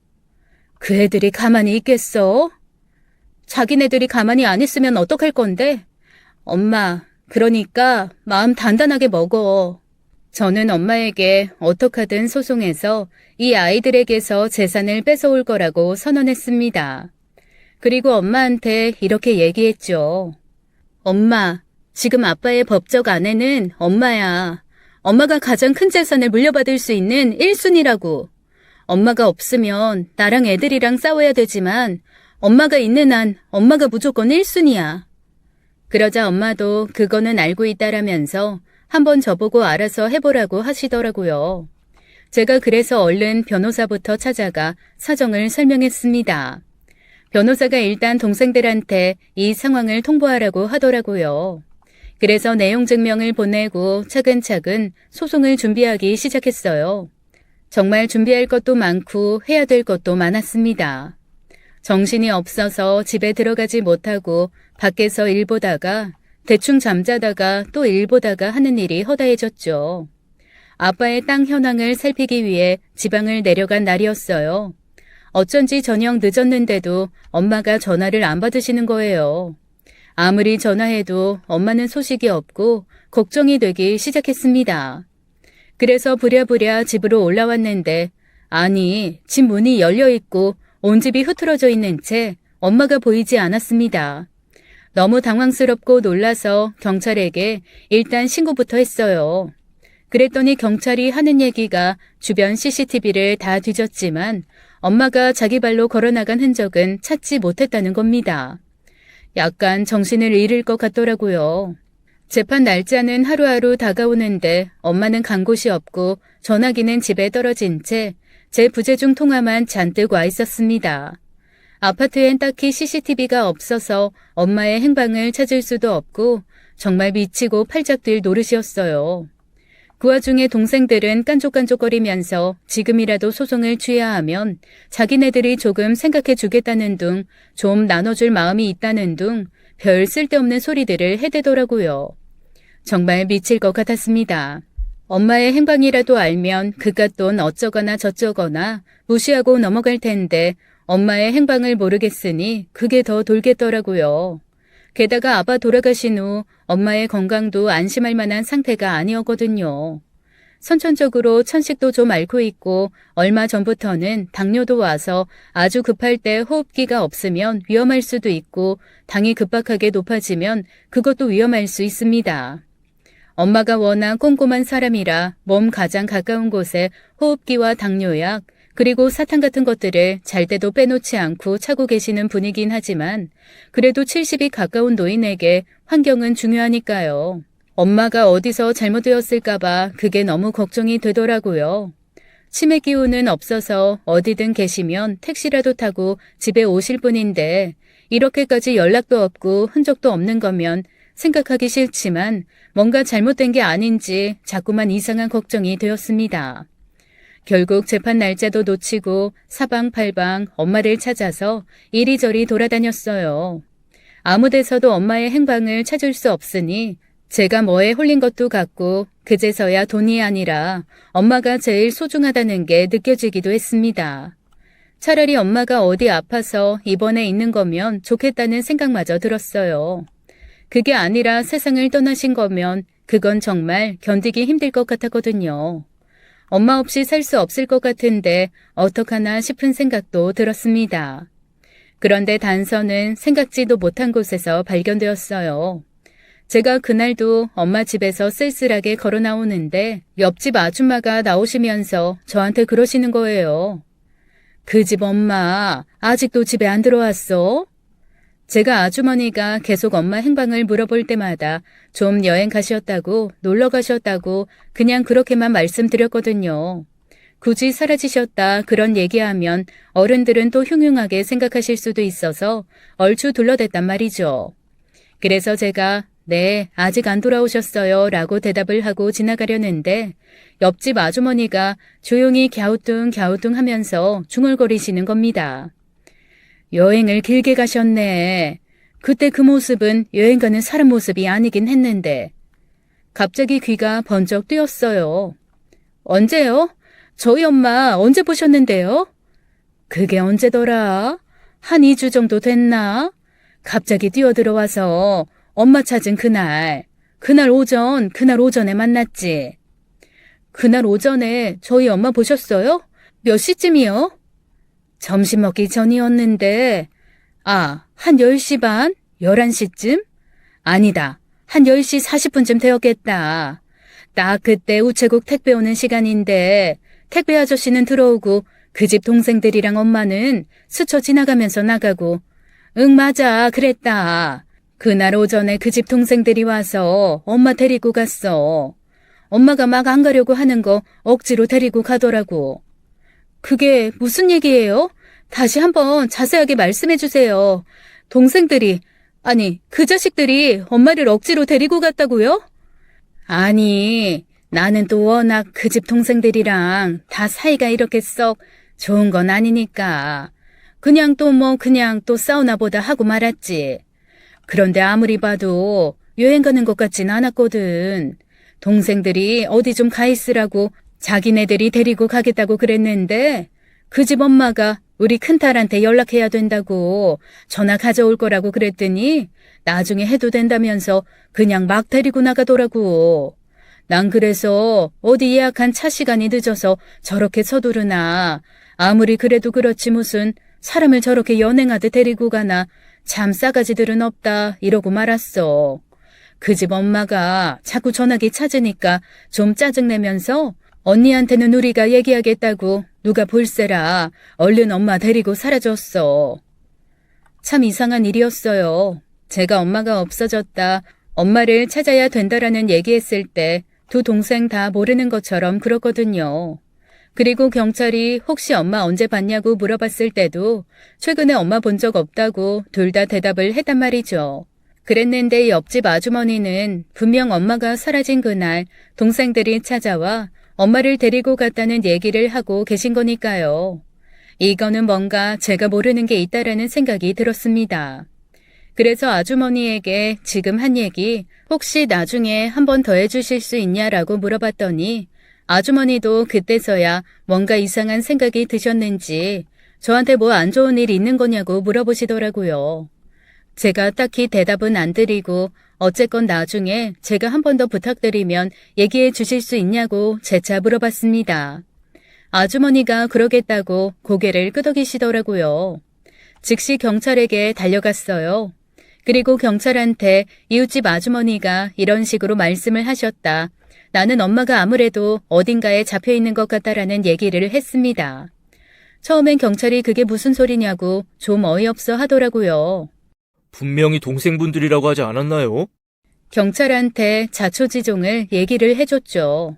[SPEAKER 1] 그 애들이 가만히 있겠어? 자기네들이 가만히 안 있으면 어떡할 건데? 엄마, 그러니까 마음 단단하게 먹어. 저는 엄마에게 어떡하든 소송해서 이 아이들에게서 재산을 뺏어올 거라고 선언했습니다. 그리고 엄마한테 이렇게 얘기했죠. 엄마, 지금 아빠의 법적 아내는 엄마야. 엄마가 가장 큰 재산을 물려받을 수 있는 1순위라고. 엄마가 없으면 나랑 애들이랑 싸워야 되지만 엄마가 있는 한 엄마가 무조건 1순위야. 그러자 엄마도 그거는 알고 있다라면서 한번 저보고 알아서 해보라고 하시더라고요. 제가 그래서 얼른 변호사부터 찾아가 사정을 설명했습니다. 변호사가 일단 동생들한테 이 상황을 통보하라고 하더라고요. 그래서 내용 증명을 보내고 차근차근 소송을 준비하기 시작했어요. 정말 준비할 것도 많고 해야 될 것도 많았습니다. 정신이 없어서 집에 들어가지 못하고 밖에서 일 보다가 대충 잠자다가 또 일 보다가 하는 일이 허다해졌죠. 아빠의 땅 현황을 살피기 위해 지방을 내려간 날이었어요. 어쩐지 저녁 늦었는데도 엄마가 전화를 안 받으시는 거예요. 아무리 전화해도 엄마는 소식이 없고 걱정이 되기 시작했습니다. 그래서 부랴부랴 집으로 올라왔는데 아니 집 문이 열려있고 온 집이 흐트러져 있는 채 엄마가 보이지 않았습니다. 너무 당황스럽고 놀라서 경찰에게 일단 신고부터 했어요. 그랬더니 경찰이 하는 얘기가 주변 CCTV를 다 뒤졌지만 엄마가 자기 발로 걸어나간 흔적은 찾지 못했다는 겁니다. 약간 정신을 잃을 것 같더라고요. 재판 날짜는 하루하루 다가오는데 엄마는 간 곳이 없고 전화기는 집에 떨어진 채 제 부재중 통화만 잔뜩 와 있었습니다. 아파트엔 딱히 CCTV가 없어서 엄마의 행방을 찾을 수도 없고 정말 미치고 팔짝 뛸 노릇이었어요. 그 와중에 동생들은 깐족깐족거리면서 지금이라도 소송을 취해야 하면 자기네들이 조금 생각해 주겠다는 둥, 좀 나눠줄 마음이 있다는 둥, 별 쓸데없는 소리들을 해대더라고요. 정말 미칠 것 같았습니다. 엄마의 행방이라도 알면 그깟 돈 어쩌거나 저쩌거나 무시하고 넘어갈 텐데 엄마의 행방을 모르겠으니 그게 더 돌겠더라고요. 게다가 아빠 돌아가신 후 엄마의 건강도 안심할 만한 상태가 아니었거든요. 선천적으로 천식도 좀 앓고 있고 얼마 전부터는 당뇨도 와서 아주 급할 때 호흡기가 없으면 위험할 수도 있고 당이 급박하게 높아지면 그것도 위험할 수 있습니다. 엄마가 워낙 꼼꼼한 사람이라 몸 가장 가까운 곳에 호흡기와 당뇨약 그리고 사탕 같은 것들을 잘 때도 빼놓지 않고 차고 계시는 분이긴 하지만 그래도 70이 가까운 노인에게 환경은 중요하니까요. 엄마가 어디서 잘못되었을까봐 그게 너무 걱정이 되더라고요. 치매 기운은 없어서 어디든 계시면 택시라도 타고 집에 오실 뿐인데 이렇게까지 연락도 없고 흔적도 없는 거면 생각하기 싫지만 뭔가 잘못된 게 아닌지 자꾸만 이상한 걱정이 되었습니다. 결국 재판 날짜도 놓치고 사방팔방 엄마를 찾아서 이리저리 돌아다녔어요. 아무 데서도 엄마의 행방을 찾을 수 없으니 제가 뭐에 홀린 것도 같고 그제서야 돈이 아니라 엄마가 제일 소중하다는 게 느껴지기도 했습니다. 차라리 엄마가 어디 아파서 입원해 있는 거면 좋겠다는 생각마저 들었어요. 그게 아니라 세상을 떠나신 거면 그건 정말 견디기 힘들 것 같았거든요. 엄마 없이 살 수 없을 것 같은데 어떡하나 싶은 생각도 들었습니다. 그런데 단서는 생각지도 못한 곳에서 발견되었어요. 제가 그날도 엄마 집에서 쓸쓸하게 걸어 나오는데 옆집 아줌마가 나오시면서 저한테 그러시는 거예요. 그 집 엄마 아직도 집에 안 들어왔어? 제가 아주머니가 계속 엄마 행방을 물어볼 때마다 좀 여행 가셨다고 놀러 가셨다고 그냥 그렇게만 말씀드렸거든요. 굳이 사라지셨다 그런 얘기하면 어른들은 또 흉흉하게 생각하실 수도 있어서 얼추 둘러댔단 말이죠. 그래서 제가 네, 아직 안 돌아오셨어요 라고 대답을 하고 지나가려는데 옆집 아주머니가 조용히 갸우뚱 하면서 중얼거리시는 겁니다. 여행을 길게 가셨네. 그때 그 모습은 여행 가는 사람 모습이 아니긴 했는데. 갑자기 귀가 번쩍 뜨였어요. 언제요? 저희 엄마 언제 보셨는데요? 그게 언제더라? 한 2주 정도 됐나? 갑자기 뛰어들어와서 엄마 찾은 그날 오전에 만났지. 그날 오전에 저희 엄마 보셨어요? 몇 시쯤이요? 점심 먹기 전이었는데, 한 10시 반? 11시쯤? 아니다. 한 10시 40분쯤 되었겠다. 딱 그때 우체국 택배 오는 시간인데, 택배 아저씨는 들어오고, 그 집 동생들이랑 엄마는 스쳐 지나가면서 나가고, 응, 맞아. 그랬다. 그날 오전에 그 집 동생들이 와서 엄마 데리고 갔어. 엄마가 막 안 가려고 하는 거 억지로 데리고 가더라고. 그게 무슨 얘기예요? 다시 한번 자세하게 말씀해 주세요. 동생들이, 아니, 그 자식들이 엄마를 억지로 데리고 갔다고요? 아니, 나는 또 워낙 그 집 동생들이랑 다 사이가 이렇게 썩 좋은 건 아니니까. 그냥 또 싸우나 보다 하고 말았지. 그런데 아무리 봐도 여행 가는 것 같진 않았거든. 동생들이 어디 좀 가 있으라고 자기네들이 데리고 가겠다고 그랬는데 그 집 엄마가 우리 큰딸한테 연락해야 된다고 전화 가져올 거라고 그랬더니 나중에 해도 된다면서 그냥 막 데리고 나가더라고. 난 그래서 어디 예약한 차 시간이 늦어서 저렇게 서두르나. 아무리 그래도 그렇지 무슨 사람을 저렇게 연행하듯 데리고 가나 참 싸가지들은 없다 이러고 말았어. 그 집 엄마가 자꾸 전화기 찾으니까 좀 짜증내면서 언니한테는 우리가 얘기하겠다고 누가 볼세라 얼른 엄마 데리고 사라졌어. 참 이상한 일이었어요. 제가 엄마가 없어졌다, 엄마를 찾아야 된다라는 얘기했을 때 두 동생 다 모르는 것처럼 그렇거든요. 그리고 경찰이 혹시 엄마 언제 봤냐고 물어봤을 때도 최근에 엄마 본 적 없다고 둘 다 대답을 했단 말이죠. 그랬는데 옆집 아주머니는 분명 엄마가 사라진 그날 동생들이 찾아와 엄마를 데리고 갔다는 얘기를 하고 계신 거니까요. 이거는 뭔가 제가 모르는 게 있다라는 생각이 들었습니다. 그래서 아주머니에게 지금 한 얘기 혹시 나중에 한 번 더 해주실 수 있냐라고 물어봤더니 아주머니도 그때서야 뭔가 이상한 생각이 드셨는지 저한테 뭐 안 좋은 일 있는 거냐고 물어보시더라고요. 제가 딱히 대답은 안 드리고 어쨌건 나중에 제가 한 번 더 부탁드리면 얘기해 주실 수 있냐고 재차 물어봤습니다. 아주머니가 그러겠다고 고개를 끄덕이시더라고요. 즉시 경찰에게 달려갔어요. 그리고 경찰한테 이웃집 아주머니가 이런 식으로 말씀을 하셨다. 나는 엄마가 아무래도 어딘가에 잡혀 있는 것 같다라는 얘기를 했습니다. 처음엔 경찰이 그게 무슨 소리냐고 좀 어이없어 하더라고요.
[SPEAKER 2] 분명히 동생분들이라고 하지 않았나요?
[SPEAKER 1] 경찰한테 자초지종을 얘기를 해줬죠.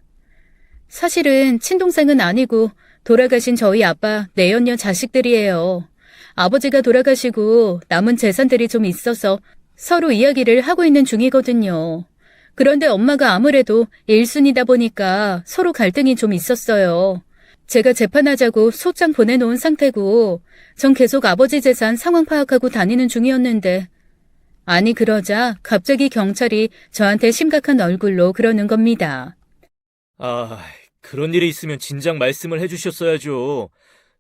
[SPEAKER 1] 사실은 친동생은 아니고 돌아가신 저희 아빠 내연녀 자식들이에요. 아버지가 돌아가시고 남은 재산들이 좀 있어서 서로 이야기를 하고 있는 중이거든요. 그런데 엄마가 아무래도 1순위다 보니까 서로 갈등이 좀 있었어요. 제가 재판하자고 소장 보내놓은 상태고 전 계속 아버지 재산 상황 파악하고 다니는 중이었는데 아니 그러자 갑자기 경찰이 저한테 심각한 얼굴로 그러는 겁니다.
[SPEAKER 2] 아, 그런 일이 있으면 진작 말씀을 해주셨어야죠.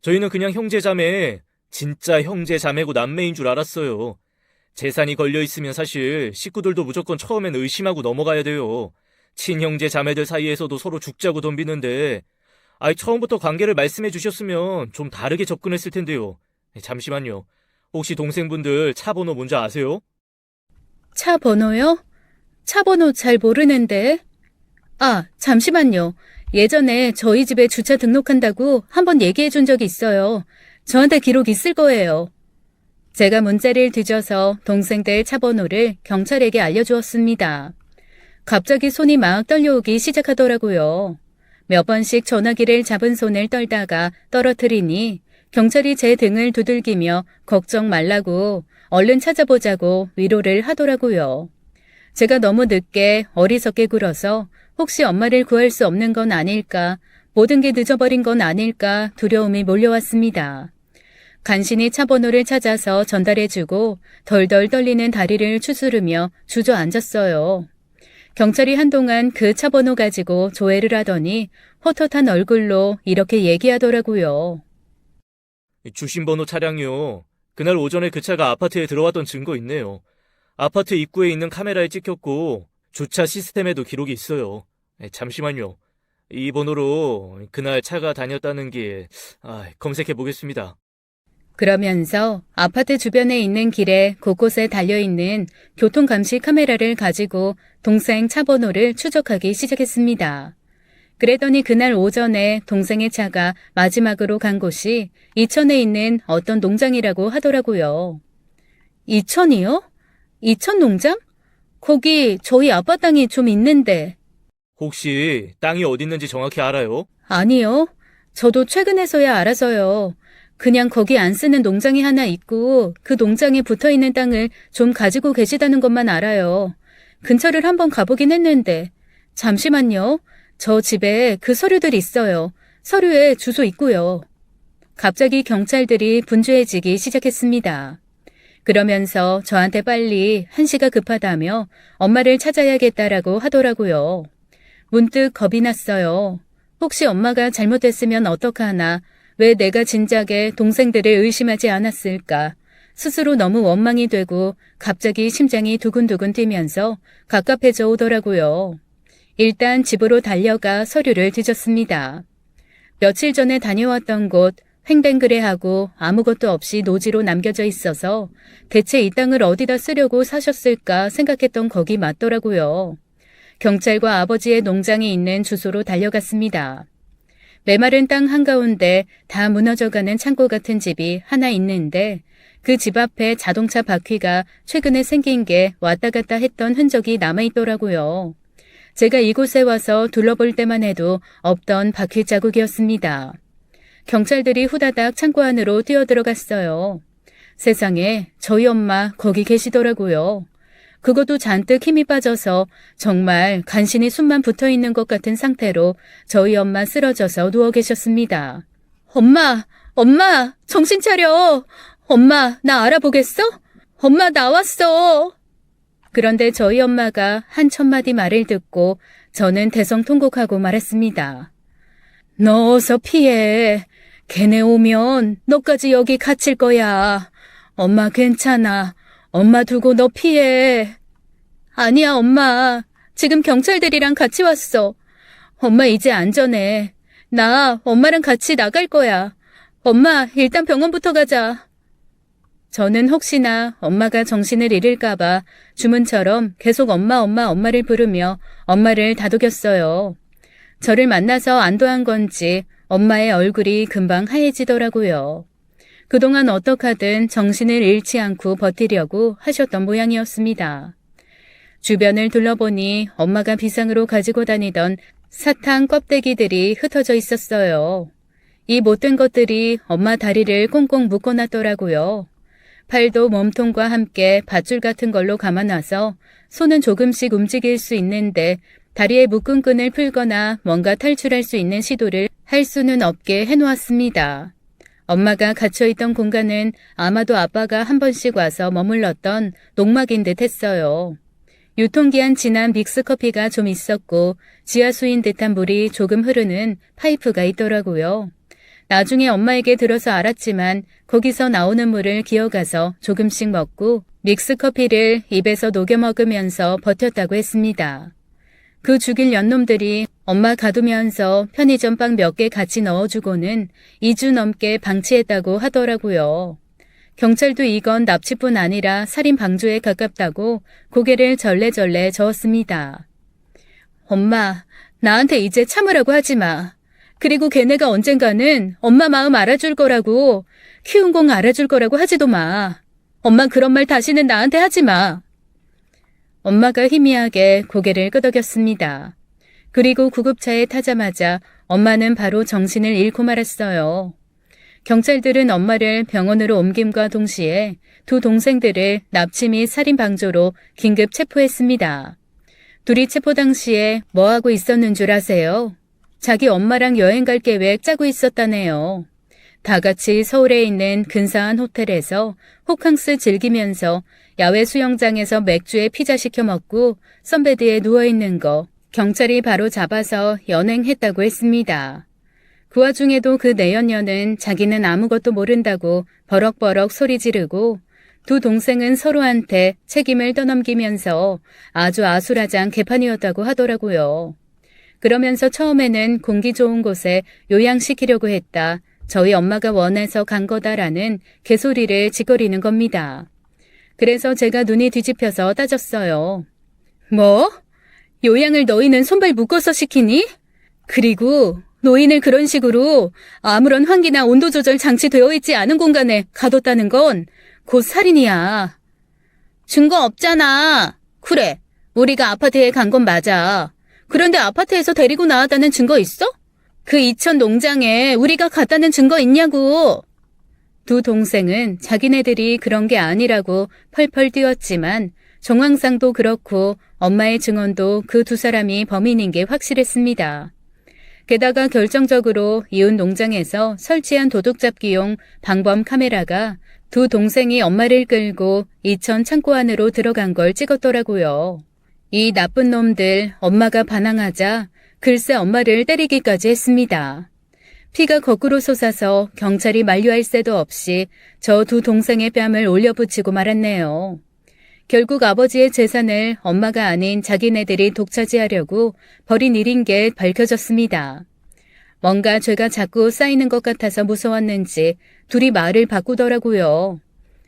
[SPEAKER 2] 저희는 그냥 형제자매, 진짜 형제자매고 남매인 줄 알았어요. 재산이 걸려있으면 사실 식구들도 무조건 처음엔 의심하고 넘어가야 돼요. 친형제 자매들 사이에서도 서로 죽자고 덤비는데 처음부터 관계를 말씀해 주셨으면 좀 다르게 접근했을 텐데요. 잠시만요. 혹시 동생분들 차 번호 뭔지 아세요?
[SPEAKER 1] 차 번호요? 차 번호 잘 모르는데. 아, 잠시만요. 예전에 저희 집에 주차 등록한다고 한번 얘기해 준 적이 있어요. 저한테 기록 있을 거예요. 제가 문자를 뒤져서 동생들 차 번호를 경찰에게 알려주었습니다. 갑자기 손이 막 떨려오기 시작하더라고요. 몇 번씩 전화기를 잡은 손을 떨다가 떨어뜨리니 경찰이 제 등을 두들기며 걱정 말라고 얼른 찾아보자고 위로를 하더라고요. 제가 너무 늦게 어리석게 굴어서 혹시 엄마를 구할 수 없는 건 아닐까, 모든 게 늦어버린 건 아닐까 두려움이 몰려왔습니다. 간신히 차 번호를 찾아서 전달해주고 덜덜 떨리는 다리를 추스르며 주저앉았어요. 경찰이 한동안 그 차 번호 가지고 조회를 하더니 헛헛한 얼굴로 이렇게 얘기하더라고요.
[SPEAKER 2] 주신 번호 차량이요. 그날 오전에 그 차가 아파트에 들어왔던 증거 있네요. 아파트 입구에 있는 카메라에 찍혔고 주차 시스템에도 기록이 있어요. 잠시만요. 이 번호로 그날 차가 다녔다는 게 검색해 보겠습니다.
[SPEAKER 1] 그러면서 아파트 주변에 있는 길에 곳곳에 달려있는 교통감시 카메라를 가지고 동생 차 번호를 추적하기 시작했습니다. 그랬더니 그날 오전에 동생의 차가 마지막으로 간 곳이 이천에 있는 어떤 농장이라고 하더라고요. 이천이요? 이천 농장? 거기 저희 아빠 땅이 좀 있는데.
[SPEAKER 2] 혹시 땅이 어디 있는지 정확히 알아요?
[SPEAKER 1] 아니요. 저도 최근에서야 알아서요. 그냥 거기 안 쓰는 농장이 하나 있고 그 농장에 붙어있는 땅을 좀 가지고 계시다는 것만 알아요. 근처를 한번 가보긴 했는데. 잠시만요. 저 집에 그 서류들 있어요. 서류에 주소 있고요. 갑자기 경찰들이 분주해지기 시작했습니다. 그러면서 저한테 빨리 한시가 급하다며 엄마를 찾아야겠다라고 하더라고요. 문득 겁이 났어요. 혹시 엄마가 잘못했으면 어떡하나, 왜 내가 진작에 동생들을 의심하지 않았을까. 스스로 너무 원망이 되고 갑자기 심장이 두근두근 뛰면서 갑갑해져 오더라고요. 일단 집으로 달려가 서류를 뒤졌습니다. 며칠 전에 다녀왔던 곳, 횡댕그레하고 아무것도 없이 노지로 남겨져 있어서 대체 이 땅을 어디다 쓰려고 사셨을까 생각했던 거기 맞더라고요. 경찰과 아버지의 농장이 있는 주소로 달려갔습니다. 메마른 땅 한가운데 다 무너져가는 창고 같은 집이 하나 있는데 그 집 앞에 자동차 바퀴가 최근에 생긴 게 왔다 갔다 했던 흔적이 남아있더라고요. 제가 이곳에 와서 둘러볼 때만 해도 없던 바퀴 자국이었습니다. 경찰들이 후다닥 창고 안으로 뛰어들어갔어요. 세상에, 저희 엄마 거기 계시더라고요. 그것도 잔뜩 힘이 빠져서 정말 간신히 숨만 붙어있는 것 같은 상태로 저희 엄마 쓰러져서 누워 계셨습니다. 엄마, 정신 차려. 엄마, 나 알아보겠어? 엄마, 나왔어. 그런데 저희 엄마가 한 첫마디 말을 듣고 저는 대성통곡하고 말했습니다. 너 어서 피해. 걔네 오면 너까지 여기 갇힐 거야. 엄마 괜찮아. 엄마 두고 너 피해. 아니야, 엄마. 지금 경찰들이랑 같이 왔어. 엄마 이제 안전해. 나 엄마랑 같이 나갈 거야. 엄마, 일단 병원부터 가자. 저는 혹시나 엄마가 정신을 잃을까봐 주문처럼 계속 엄마를 부르며 엄마를 다독였어요. 저를 만나서 안도한 건지 엄마의 얼굴이 금방 하얘지더라고요. 그동안 어떡하든 정신을 잃지 않고 버티려고 하셨던 모양이었습니다. 주변을 둘러보니 엄마가 비상으로 가지고 다니던 사탕 껍데기들이 흩어져 있었어요. 이 못된 것들이 엄마 다리를 꽁꽁 묶어놨더라고요. 팔도 몸통과 함께 밧줄 같은 걸로 감아놔서 손은 조금씩 움직일 수 있는데 다리에 묶은 끈을 풀거나 뭔가 탈출할 수 있는 시도를 할 수는 없게 해놓았습니다. 엄마가 갇혀있던 공간은 아마도 아빠가 한 번씩 와서 머물렀던 농막인 듯 했어요. 유통기한 지난 믹스커피가 좀 있었고 지하수인 듯한 물이 조금 흐르는 파이프가 있더라고요. 나중에 엄마에게 들어서 알았지만 거기서 나오는 물을 기어가서 조금씩 먹고 믹스커피를 입에서 녹여 먹으면서 버텼다고 했습니다. 그 죽일 년놈들이 엄마 가두면서 편의점 빵 몇 개 같이 넣어주고는 2주 넘게 방치했다고 하더라고요. 경찰도 이건 납치뿐 아니라 살인 방조에 가깝다고 고개를 절레절레 저었습니다. 엄마, 나한테 이제 참으라고 하지 마. 그리고 걔네가 언젠가는 엄마 마음 알아줄 거라고, 키운 공 알아줄 거라고 하지도 마. 엄마 그런 말 다시는 나한테 하지 마. 엄마가 희미하게 고개를 끄덕였습니다. 그리고 구급차에 타자마자 엄마는 바로 정신을 잃고 말았어요. 경찰들은 엄마를 병원으로 옮김과 동시에 두 동생들을 납치 및 살인 방조로 긴급 체포했습니다. 둘이 체포 당시에 뭐하고 있었는 줄 아세요? 자기 엄마랑 여행 갈 계획 짜고 있었다네요. 다 같이 서울에 있는 근사한 호텔에서 호캉스 즐기면서 야외 수영장에서 맥주에 피자 시켜 먹고 선베드에 누워있는 거 경찰이 바로 잡아서 연행했다고 했습니다. 그 와중에도 그 내연녀는 자기는 아무것도 모른다고 버럭버럭 소리 지르고 두 동생은 서로한테 책임을 떠넘기면서 아주 아수라장 개판이었다고 하더라고요. 그러면서 처음에는 공기 좋은 곳에 요양시키려고 했다. 저희 엄마가 원해서 간 거다라는 개소리를 짓거리는 겁니다. 그래서 제가 눈이 뒤집혀서 따졌어요. 뭐? 요양을 너희는 손발 묶어서 시키니? 그리고 노인을 그런 식으로 아무런 환기나 온도 조절 장치 되어 있지 않은 공간에 가뒀다는 건 곧 살인이야. 증거 없잖아. 그래, 우리가 아파트에 간 건 맞아. 그런데 아파트에서 데리고 나왔다는 증거 있어? 그 이천 농장에 우리가 갔다는 증거 있냐고. 두 동생은 자기네들이 그런 게 아니라고 펄펄 뛰었지만 정황상도 그렇고 엄마의 증언도 그 두 사람이 범인인 게 확실했습니다. 게다가 결정적으로 이웃 농장에서 설치한 도둑잡기용 방범 카메라가 두 동생이 엄마를 끌고 이천 창고 안으로 들어간 걸 찍었더라고요. 이 나쁜 놈들 엄마가 반항하자 글쎄 엄마를 때리기까지 했습니다. 피가 거꾸로 솟아서 경찰이 만류할 새도 없이 저 두 동생의 뺨을 올려붙이고 말았네요. 결국 아버지의 재산을 엄마가 아닌 자기네들이 독차지하려고 벌인 일인 게 밝혀졌습니다. 뭔가 죄가 자꾸 쌓이는 것 같아서 무서웠는지 둘이 말을 바꾸더라고요.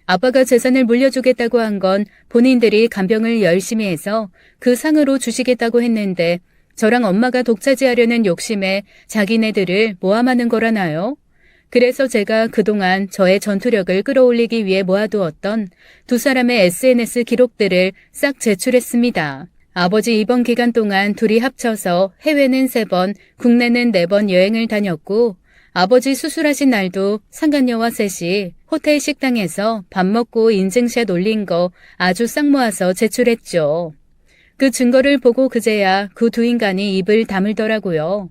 [SPEAKER 1] 아빠가 재산을 물려주겠다고 한 건 본인들이 간병을 열심히 해서 그 상으로 주시겠다고 했는데 저랑 엄마가 독차지하려는 욕심에 자기네들을 모함하는 거라나요? 그래서 제가 그동안 저의 전투력을 끌어올리기 위해 모아두었던 두 사람의 SNS 기록들을 싹 제출했습니다. 아버지 입원 기간 동안 둘이 합쳐서 해외는 3번, 국내는 4번 여행을 다녔고 아버지 수술하신 날도 상간녀와 셋이 호텔 식당에서 밥 먹고 인증샷 올린 거 아주 싹 모아서 제출했죠. 그 증거를 보고 그제야 그 두 인간이 입을 다물더라고요.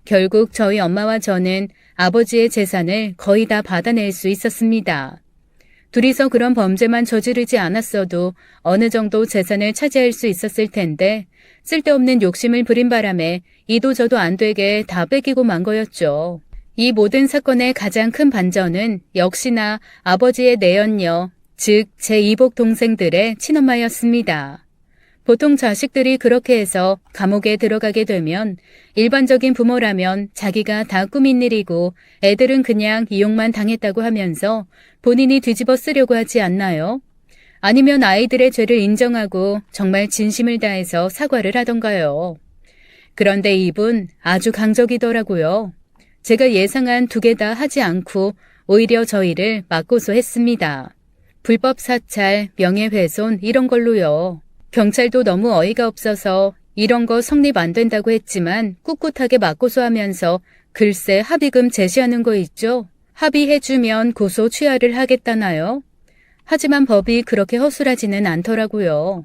[SPEAKER 1] 결국 저희 엄마와 저는 아버지의 재산을 거의 다 받아낼 수 있었습니다. 둘이서 그런 범죄만 저지르지 않았어도 어느 정도 재산을 차지할 수 있었을 텐데 쓸데없는 욕심을 부린 바람에 이도 저도 안 되게 다 뺏기고 만 거였죠. 이 모든 사건의 가장 큰 반전은 역시나 아버지의 내연녀, 즉 제 이복 동생들의 친엄마였습니다. 보통 자식들이 그렇게 해서 감옥에 들어가게 되면 일반적인 부모라면 자기가 다 꾸민 일이고 애들은 그냥 이용만 당했다고 하면서 본인이 뒤집어 쓰려고 하지 않나요? 아니면 아이들의 죄를 인정하고 정말 진심을 다해서 사과를 하던가요? 그런데 이분 아주 강적이더라고요. 제가 예상한 2개 다 하지 않고 오히려 저희를 맞고소 했습니다. 불법 사찰, 명예훼손 이런 걸로요. 경찰도 너무 어이가 없어서 이런 거 성립 안 된다고 했지만 꿋꿋하게 맞고소하면서 글쎄 합의금 제시하는 거 있죠? 합의해주면 고소 취하를 하겠다나요? 하지만 법이 그렇게 허술하지는 않더라고요.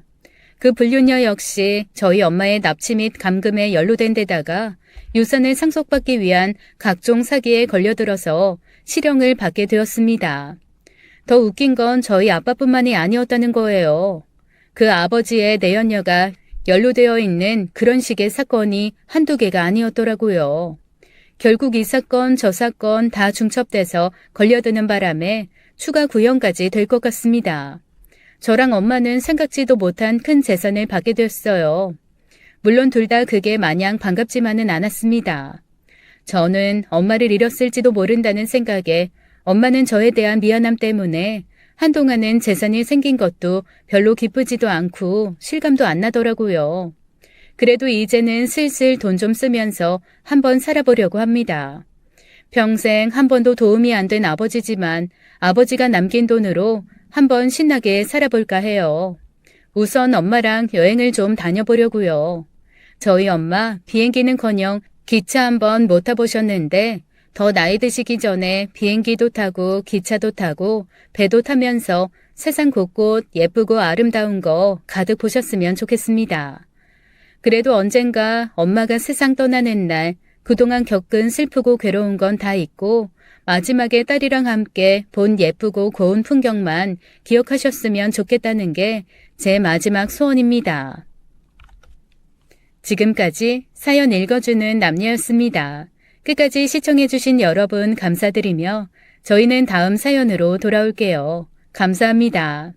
[SPEAKER 1] 그 불륜녀 역시 저희 엄마의 납치 및 감금에 연루된 데다가 유산을 상속받기 위한 각종 사기에 걸려들어서 실형을 받게 되었습니다. 더 웃긴 건 저희 아빠뿐만이 아니었다는 거예요. 그 아버지의 내연녀가 연루되어 있는 그런 식의 사건이 한두 개가 아니었더라고요. 결국 이 사건 저 사건 다 중첩돼서 걸려드는 바람에 추가 구형까지 될 것 같습니다. 저랑 엄마는 생각지도 못한 큰 재산을 받게 됐어요. 물론 둘 다 그게 마냥 반갑지만은 않았습니다. 저는 엄마를 잃었을지도 모른다는 생각에 엄마는 저에 대한 미안함 때문에 한동안은 재산이 생긴 것도 별로 기쁘지도 않고 실감도 안 나더라고요. 그래도 이제는 슬슬 돈 좀 쓰면서 한번 살아보려고 합니다. 평생 한 번도 도움이 안 된 아버지지만 아버지가 남긴 돈으로 한번 신나게 살아볼까 해요. 우선 엄마랑 여행을 좀 다녀보려고요. 저희 엄마 비행기는커녕 기차 한번 못 타보셨는데 더 나이 드시기 전에 비행기도 타고 기차도 타고 배도 타면서 세상 곳곳 예쁘고 아름다운 거 가득 보셨으면 좋겠습니다. 그래도 언젠가 엄마가 세상 떠나는 날 그동안 겪은 슬프고 괴로운 건 다 잊고 마지막에 딸이랑 함께 본 예쁘고 고운 풍경만 기억하셨으면 좋겠다는 게 제 마지막 소원입니다. 지금까지 사연 읽어주는 남녀였습니다. 끝까지 시청해주신 여러분 감사드리며 저희는 다음 사연으로 돌아올게요. 감사합니다.